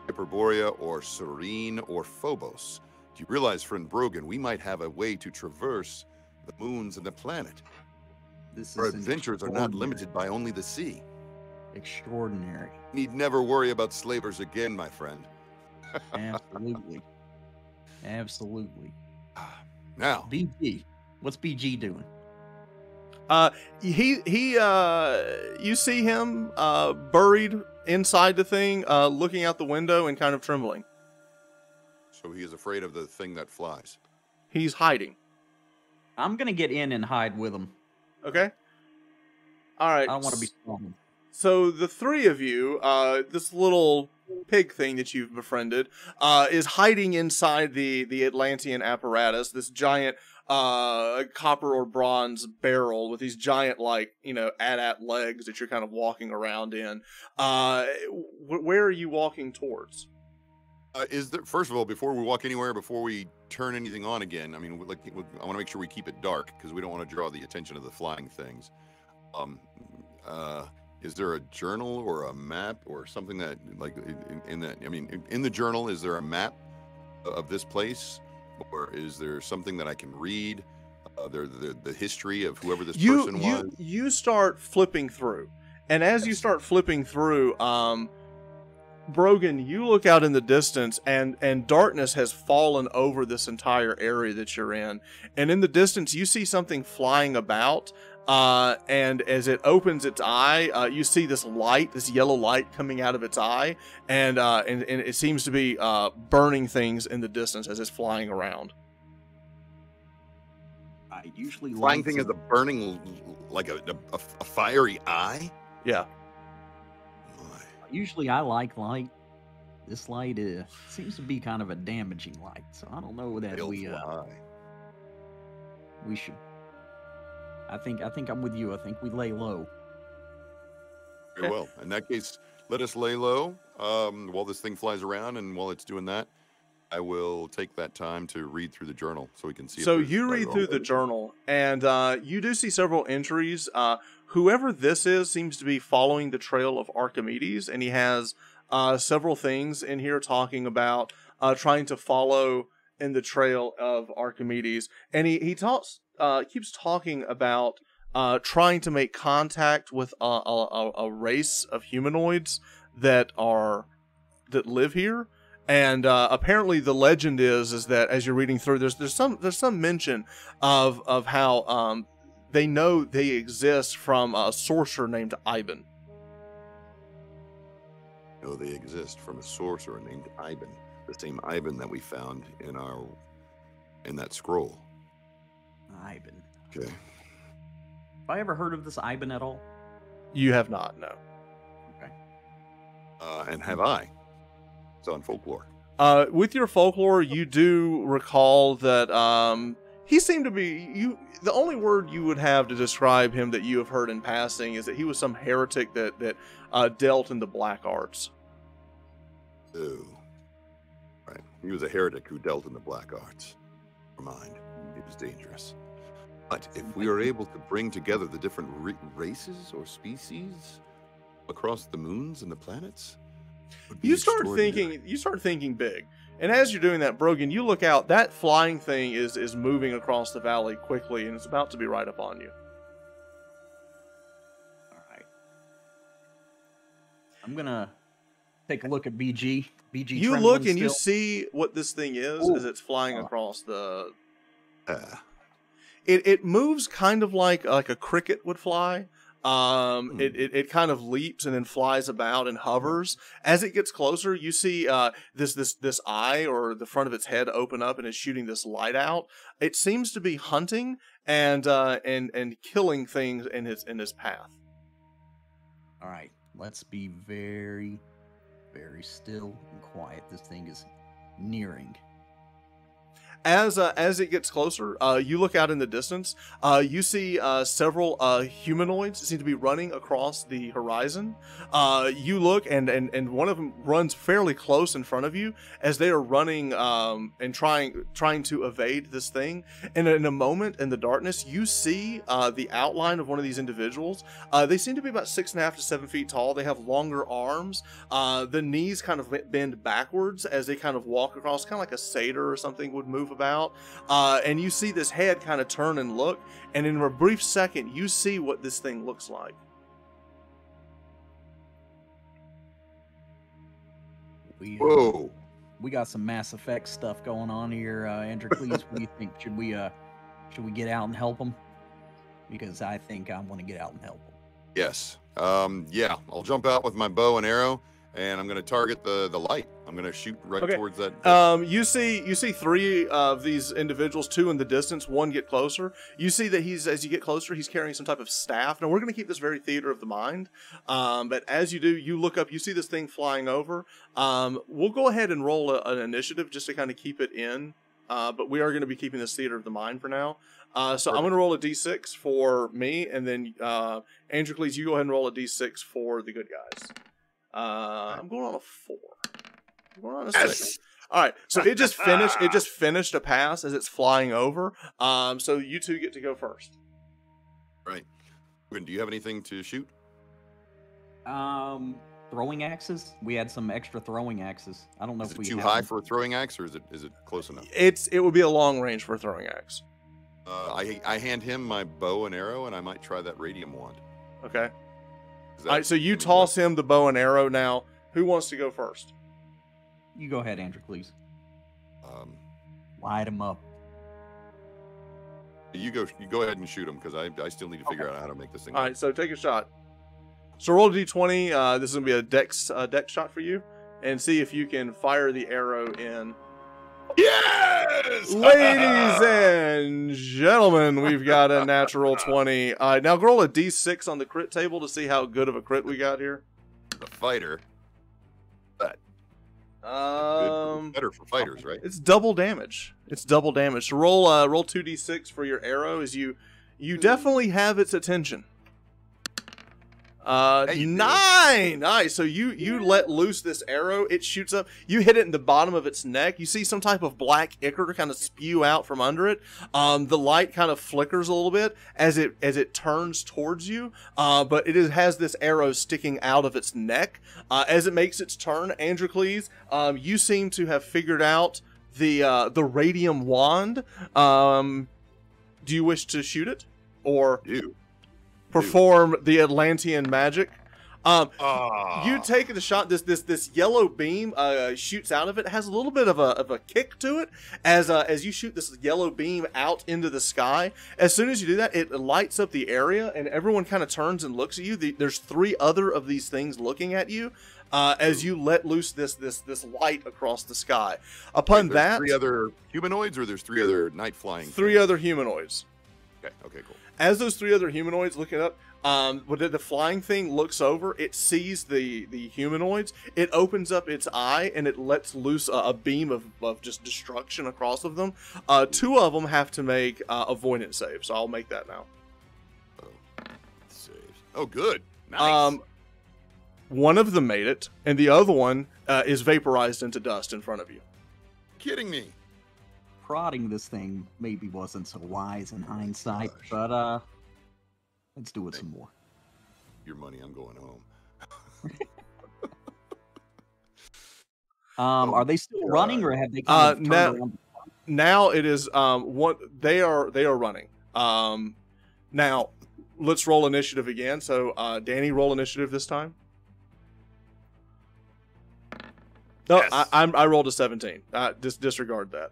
Hyperborea, or Serene, or Phobos. Do you realize, friend Brogan, we might have a way to traverse the moons and the planet? Our adventures are not limited by only the sea. Extraordinary. Need never worry about slavers again, my friend. Absolutely. Absolutely. Now, BG. What's BG doing? You see him buried inside the thing, looking out the window and kind of trembling. So he is afraid of the thing that flies. He's hiding. I'm gonna get in and hide with him. Okay. All right. I don't want to be strong. So the three of you, this little pig thing that you've befriended, is hiding inside the Atlantean apparatus, this giant copper or bronze barrel with these giant, like, AT-AT legs that you're kind of walking around in. Where are you walking towards? Is there, first of all, before we walk anywhere, before we turn anything on again, I mean, I want to make sure we keep it dark because we don't want to draw the attention of the flying things. Is there a journal or a map or something that, like, in the journal, is there a map of this place, or is there something that I can read? The history of whoever this person was. You start flipping through, and as you start flipping through, Brogan, you look out in the distance, and darkness has fallen over this entire area that you're in. And in the distance, you see something flying about. And as it opens its eye, you see this light, this yellow light coming out of its eye, and it seems to be burning things in the distance as it's flying around. I usually flying thing is a burning, like a fiery eye. Yeah. Usually I like light. This light seems to be kind of a damaging light, so I don't know that we should. I think I'm with you. I think we lay low. Very well. In that case, let us lay low while this thing flies around, and while it's doing that, I will take that time to read through the journal so we can see. So you read through the journal, and you do see several entries. Whoever this is seems to be following the trail of Archimedes, and he has several things in here talking about trying to follow in the trail of Archimedes. And he keeps talking about trying to make contact with a race of humanoids that live here. And apparently the legend is that as you're reading through, there's some mention of how they know they exist from a sorcerer named Ivan. No, they exist from a sorcerer named Ivan, the same Ivan that we found in that scroll. Ivan. Okay. I ever heard of this Iban at all? You have not, no. Okay. And have I? It's on folklore. With your folklore, you do recall that he seemed to be the only word you would have to describe him that you have heard in passing is that he was some heretic that dealt in the black arts. Oh. Right. He was a heretic who dealt in the black arts. Never mind. It was dangerous. But if we are able to bring together the different races or species across the moons and the planets, you start thinking big. And as you're doing that, Brogan, you look out. That flying thing is moving across the valley quickly, and it's about to be right upon you. All right. I'm gonna take a look at BG. BG. You look and you see what this thing is as it's flying across the. It moves kind of like a cricket would fly. It kind of leaps and then flies about and hovers. As it gets closer, you see this eye or the front of its head open up and is shooting this light out. It seems to be hunting and killing things in his path. All right, let's be very, very still and quiet. This thing is nearing. As it gets closer, you look out in the distance. You see several humanoids seem to be running across the horizon. You look, and one of them runs fairly close in front of you as they are running and trying to evade this thing. And in a moment, in the darkness, you see the outline of one of these individuals. They seem to be about 6.5 to 7 feet tall. They have longer arms. The knees kind of bend backwards as they kind of walk across, kind of like a satyr or something would move about, and you see this head kind of turn and look, and in a brief second you see what this thing looks like. Whoa, we got some Mass Effect stuff going on here, Androkles. What do you think? Should we get out and help them? Because I think I want to get out and help them. Yes. Yeah, I'll jump out with my bow and arrow, and I'm going to target the light. I'm going to shoot right towards that. You see 3 of these individuals, 2 in the distance, 1 get closer. You see that as you get closer, he's carrying some type of staff. Now, we're going to keep this very theater of the mind. But as you do, you look up, you see this thing flying over. We'll go ahead and roll an initiative just to kind of keep it in. But we are going to be keeping this theater of the mind for now. So I'm going to roll a d6 for me, and then Androkles, you go ahead and roll a d6 for the good guys. I'm going on a 4. I'm going on a 6. All right, so it just finished a pass as it's flying over. So you 2 get to go first. Right. Do you have anything to shoot? Throwing axes. We had some extra throwing axes. I don't know if we too high for a throwing axe, or is it close enough? It would be a long range for a throwing axe. I hand him my bow and arrow, and I might try that Radium Wand. Okay. All right, so you toss him the bow and arrow. Now, who wants to go first? You go ahead, Androkles. Light him up. You go ahead and shoot him, because I still need to figure out how to make this thing. All right, so take a shot. So roll a d20. This is going to be a dex shot for you, and see if you can fire the arrow in. Yes! Ladies and gentlemen, we've got a natural 20. Now roll a d6 on the crit table to see how good of a crit we got here. The fighter. That. Better for fighters, right? It's double damage. So roll 2d6 for your arrow as you definitely have its attention. 9. Nice. So you let loose this arrow. It shoots up. You hit it in the bottom of its neck. You see some type of black ichor kind of spew out from under it. The light kind of flickers a little bit as it turns towards you. But it has this arrow sticking out of its neck. As it makes its turn, Androkles, you seem to have figured out the Radium Wand. Do you wish to shoot it, or perform the Atlantean magic? You take the shot. This yellow beam shoots out of it. It has a little bit of a kick to it as you shoot this yellow beam out into the sky. As soon as you do that, it lights up the area, and everyone kind of turns and looks at you. There's 3 other of these things looking at you as you let loose this light across the sky. Upon that, 3 other humanoids, or there's 3 other night flying? 3 other humanoids. Okay, cool. As those 3 other humanoids looking up, when the flying thing looks over, it sees the humanoids. It opens up its eye and it lets loose a beam of just destruction across of them. 2 of them have to make avoidance saves, so I'll make that now. Oh, saves. Oh, good. Nice. One of them made it, and the other one is vaporized into dust in front of you. Kidding me. Prodding this thing maybe wasn't so wise in hindsight, but let's do it some more. Your money, I'm going home. Are they still running, or have they kind of turned around? Now it is they are running. Now let's roll initiative again. So Danny, roll initiative this time. No, yes. I rolled a 17. Disregard that.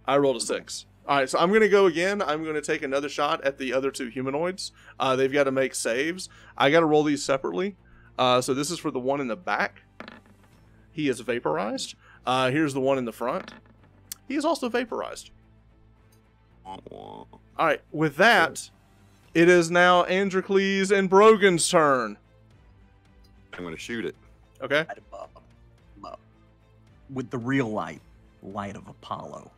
I rolled a 6. All right, so I'm going to go again. I'm going to take another shot at the other 2 humanoids. They've got to make saves. I got to roll these separately. So this is for the one in the back. He is vaporized. Here's the one in the front. He is also vaporized. All right, with that, it is now Androkles and Brogan's turn. I'm going to shoot it. Okay. With the real light of Apollo.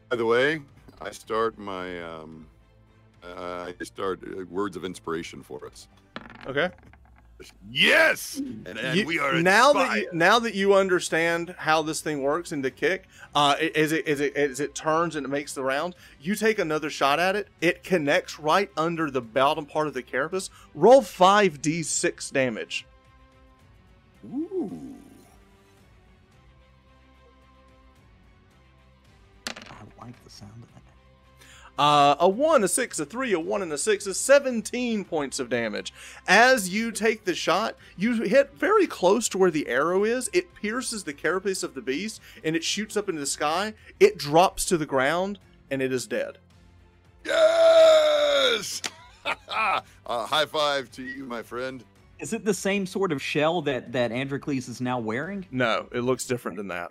By the way, I start my words of inspiration for us. Okay. Yes, and we are now that you understand how this thing works in the kick. As it turns and it makes the round, you take another shot at it. It connects right under the bottom part of the carapace. Roll 5d6 damage. Ooh. I like the sound of that. A 1, a 6, a 3, a 1, and a 6 is 17 points of damage. As you take the shot, you hit very close to where the arrow is. It pierces the carapace of the beast, and it shoots up into the sky. It drops to the ground, and it is dead. Yes! High five to you, my friend. Is it the same sort of shell that Androkles is now wearing? No, it looks different than that.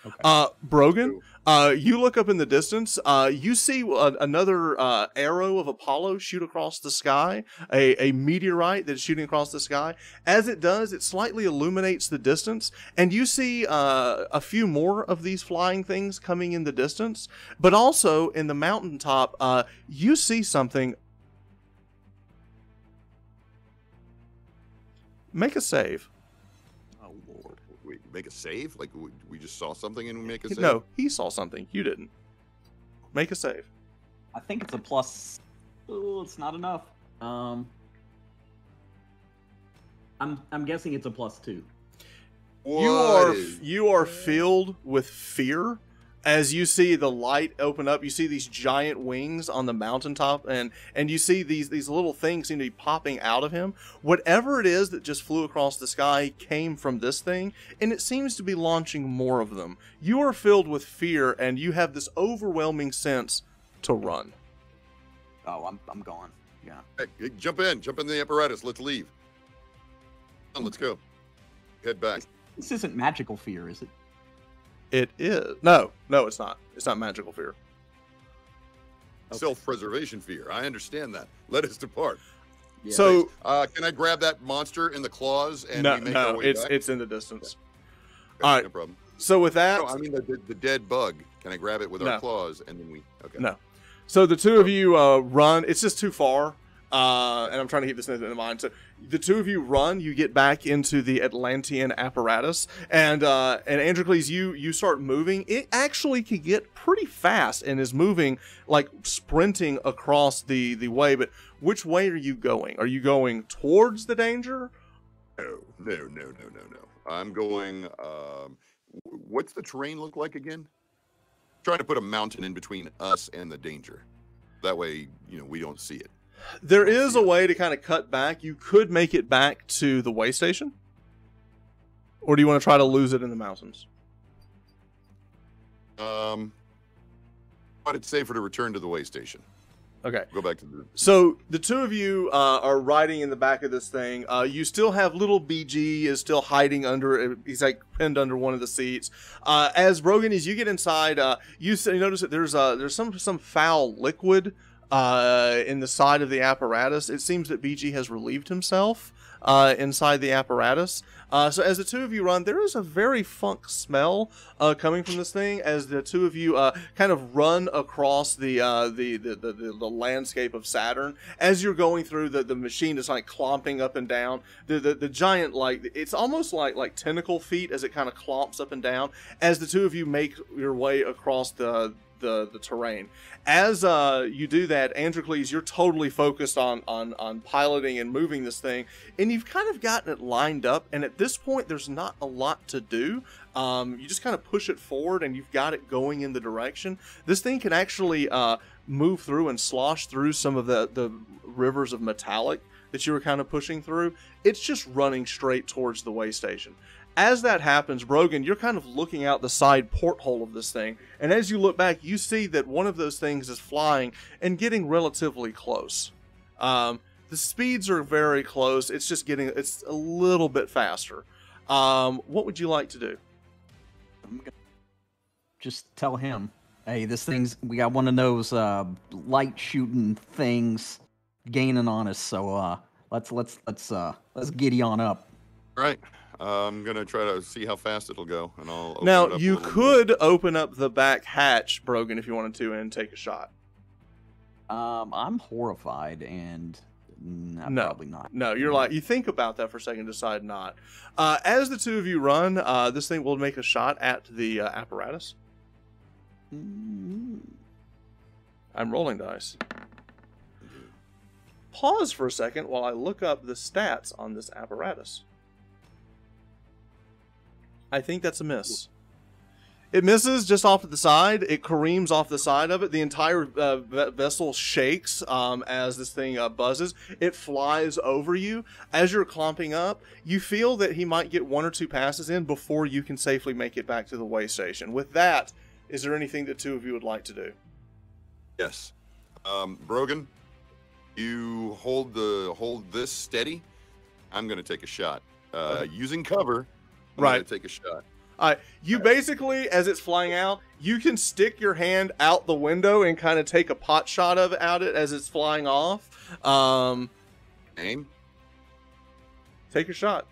Okay. Brogan, you look up in the distance. You see another arrow of Apollo shoot across the sky, a meteorite that's shooting across the sky. As it does, it slightly illuminates the distance, and you see a few more of these flying things coming in the distance. But also in the mountaintop, you see something. Make a save. Oh, Lord. Wait, make a save? Like, we just saw something and we make a save? No, he saw something. You didn't. Make a save. I think it's a plus. Oh, it's not enough. I'm guessing it's a +2. You are filled with fear as you see the light open up. You see these giant wings on the mountaintop, and you see these little things seem to be popping out of him. Whatever it is that just flew across the sky came from this thing, and it seems to be launching more of them. You are filled with fear, and you have this overwhelming sense to run. Oh, I'm gone. Yeah. Hey, jump in the apparatus. Let's leave. Let's go. Head back. This isn't magical fear, is it? It is. No, it's not. It's not magical fear. Okay. Self-preservation fear. I understand that. Let us depart. Yeah. So, can I grab that monster in the claws and we make our way back? It's in the distance. Okay, all right. No problem. So with that, no, I mean the dead bug. Can I grab it with our claws and then we? Okay. No. So the two of you run. It's just too far. And I'm trying to keep this in mind. So the two of you run, you get back into the Atlantean apparatus, and Androkles, you start moving. It actually can get pretty fast and is moving like sprinting across the way. But which way are you going? Are you going towards the danger? No. I'm going. What's the terrain look like again? Trying to put a mountain in between us and the danger. That way, we don't see it. There is a way to kind of cut back. You could make it back to the way station. Or do you want to try to lose it in the mountains? But it's safer to return to the way station. Okay. Go back to the... So the two of you are riding in the back of this thing. You still have little BG is still hiding under. He's like pinned under one of the seats. As Brogan, as you get inside, you notice that there's some foul liquid in the side of the apparatus. It seems that BG has relieved himself inside the apparatus. So as the two of you run, there is a very funk smell coming from this thing as the two of you kind of run across the landscape of Saturn. As you're going through, the machine is like clomping up and down. The giant, like, it's almost like tentacle feet as it kind of clomps up and down as the two of you make your way across the terrain. As you do that, Androkles, you're totally focused on piloting and moving this thing, and you've kind of gotten it lined up, and at this point there's not a lot to do. You just kind of push it forward and you've got it going in the direction. This thing can actually move through and slosh through some of the rivers of metallic that you were kind of pushing through. It's just running straight towards the way station. As that happens, Brogan, you're kind of looking out the side porthole of this thing, and as you look back, you see that one of those things is flying and getting relatively close. The speeds are very close. It's just it's a little bit faster. What would you like to do? I'm gonna just tell him, hey, we got one of those light shooting things gaining on us, so let's giddy on up. All right. I'm gonna try to see how fast it'll go, and I'll open it now up you could open up the back hatch, Brogan, if you wanted to, and take a shot. I'm horrified, and no, probably not. No, you're like, you think about that for a second, decide not. As the two of you run, this thing will make a shot at the apparatus. I'm rolling dice. Pause for a second while I look up the stats on this apparatus. I think that's a miss. It misses just off to the side. It careens off the side of it. The entire vessel shakes as this thing buzzes. It flies over you. As you're clomping up, you feel that he might get one or two passes in before you can safely make it back to the way station. With that, is there anything the two of you would like to do? Yes. Brogan, you hold this steady. I'm going to take a shot. Using cover, I'm going to take a shot. You basically, as it's flying out, you can stick your hand out the window and kind of take a pot shot at it as it's flying off. Aim. Take a shot.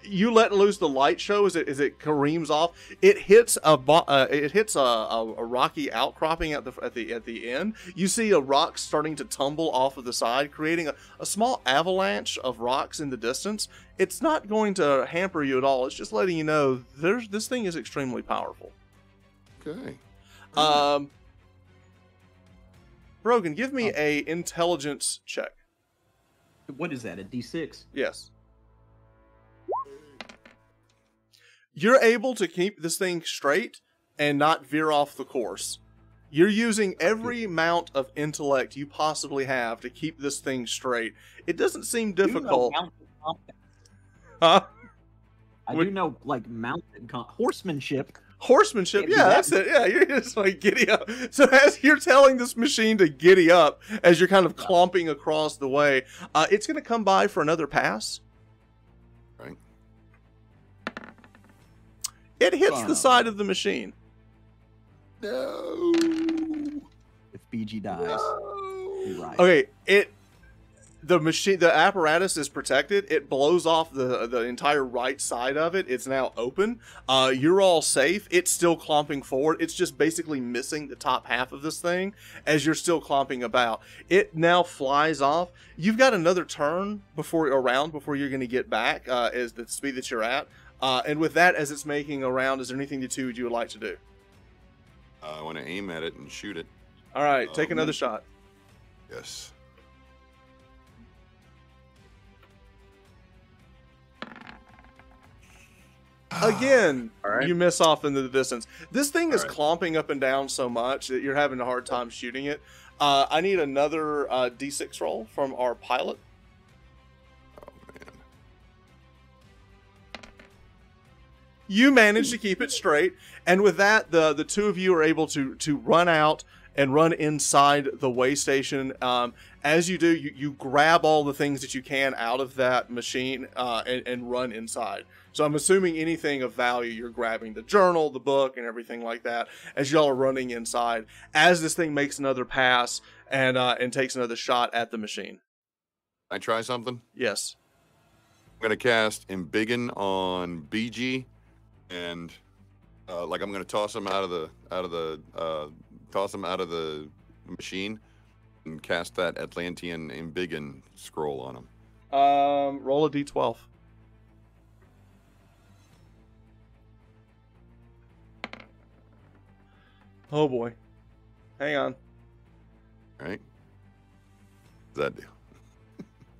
You let loose the light show as it careens off. It hits a rocky outcropping at the end. You see a rock starting to tumble off of the side, creating a small avalanche of rocks in the distance. It's not going to hamper you at all. It's just letting you know this thing is extremely powerful. Okay. Brogan, give me a intelligence check. What is that? A D6? Yes. You're able to keep this thing straight and not veer off the course. You're using every amount of intellect you possibly have to keep this thing straight. It doesn't seem difficult. Huh? I do know, like, mounted horsemanship. Horsemanship, yeah, that's it. Yeah, you're just like giddy up. So as you're telling this machine to giddy up, as you're kind of clomping across the way, it's going to come by for another pass. Right. It hits the side of the machine. No. If BG dies, you're right. Okay, the apparatus is protected. It blows off the entire right side of it. It's now open. You're all safe. It's still clomping forward. It's just basically missing the top half of this thing as you're still clomping about. It now flies off. You've got another turn before you're going to get back as the speed that you're at. And with that, as it's making a round, is there anything the two of you would like to do? I want to aim at it and shoot it. All right, take another shot. Yes. Again, right. You miss off into the distance. This thing is clomping up and down so much that you're having a hard time shooting it. I need another D6 roll from our pilot. You manage to keep it straight, and with that, the two of you are able to run out and run inside the waystation. As you do, you grab all the things that you can out of that machine and run inside. So I'm assuming anything of value you're grabbing, the journal, the book, and everything like that, as y'all are running inside, as this thing makes another pass and takes another shot at the machine. Can I try something? Yes. I'm going to cast Embiggen on BG, and like I'm going to toss him out of the machine and cast that Atlantean Embiggen scroll on him. Roll a d12. Oh boy. Hang on. All right. What does that do?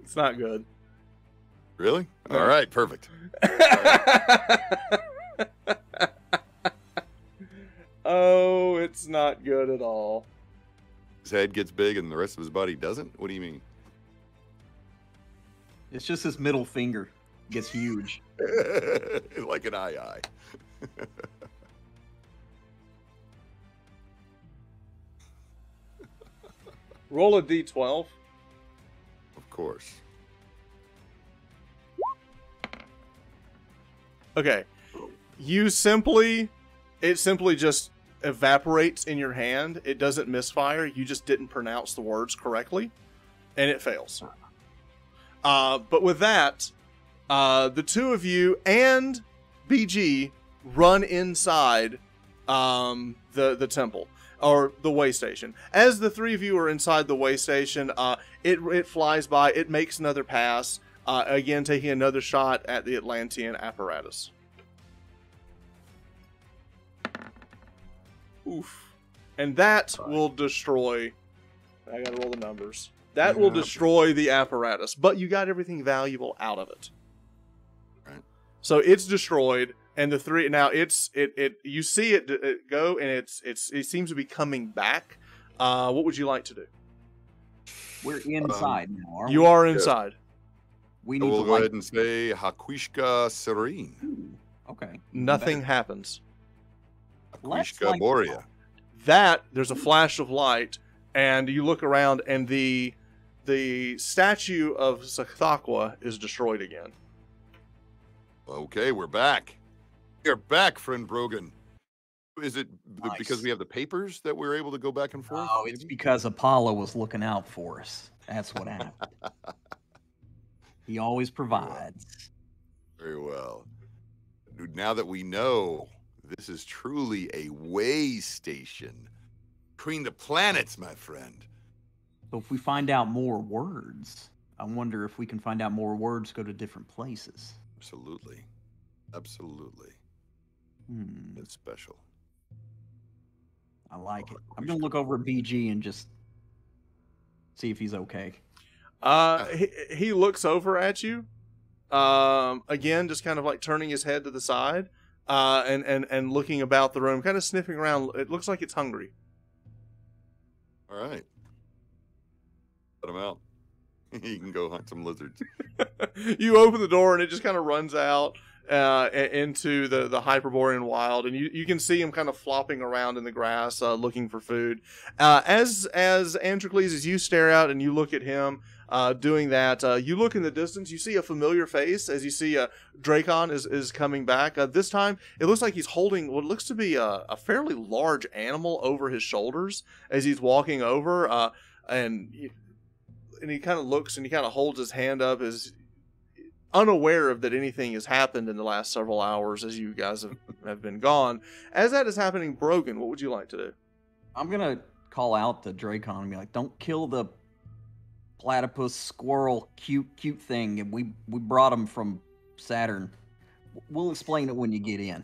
It's not good. Really? No. All right, perfect. Oh, it's not good at all. His head gets big and the rest of his body doesn't? What do you mean? It's just his middle finger gets huge. Like an eye. Roll a d12. Of course. Okay. It simply just evaporates in your hand. It doesn't misfire. You just didn't pronounce the words correctly, and it fails. But with that, the two of you and BG run inside the temple. Or the waystation. As the three of you are inside the waystation, it flies by. It makes another pass. Again, taking another shot at the Atlantean apparatus. Oof. And that will destroy... I gotta roll the numbers. That will destroy the apparatus. But you got everything valuable out of it. Right. So it's destroyed. And the three now you see it go, and it seems to be coming back. What would you like to do? We're inside now, aren't we? You are inside. We need we'll to go ahead and say Hakwishka Serene. Ooh, okay. Nothing happens. Hakwishka Borea. That there's a flash of light, and you look around, and the statue of Sathakwa is destroyed again. Okay, we're back. You're back, friend Brogan. Is it Nice. Because we have the papers that we're able to go back and forth? Oh, it's because Apollo was looking out for us. That's what happened. He always provides. Very well. Dude, now that we know this is truly a way station between the planets, my friend. So if we find out more words, I wonder if we can find out more words go to different places. Absolutely. Absolutely. It's special. I like it. I'm going to look over at BG and just see if he's okay. He looks over at you. Again, just kind of like turning his head to the side, and looking about the room, kind of sniffing around. It looks like it's hungry. All right. Let him out. He can go hunt some lizards. You open the door and it just kind of runs out into the Hyperborean wild, and you can see him kind of flopping around in the grass, looking for food. As Androkles, as you stare out and you look at him doing that, you look in the distance, you see a familiar face as you see Dracon is coming back. This time, it looks like he's holding what looks to be a fairly large animal over his shoulders as he's walking over, and he kind of looks and he kind of holds his hand up as unaware of that anything has happened in the last several hours as you guys have been gone. As that is happening, Brogan, what would you like to do? I'm going to call out to Dracon and be like, don't kill the platypus squirrel cute thing. And we brought him from Saturn. We'll explain it when you get in.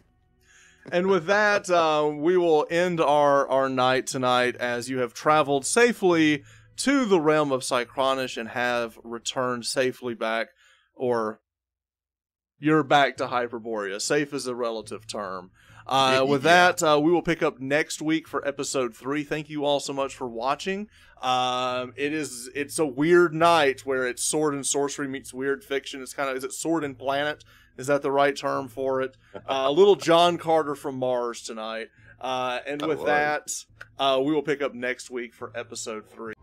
And with that, we will end our night tonight as you have traveled safely to the realm of Cycronish and have returned safely back. Or you're back to Hyperborea. Safe is a relative term. With that, we will pick up next week for episode 3. Thank you all so much for watching. It's a weird night where it's sword and sorcery meets weird fiction. It's kind of, is it sword and planet? Is that the right term for it? Little John Carter from Mars tonight. And with that, we will pick up next week for episode 3.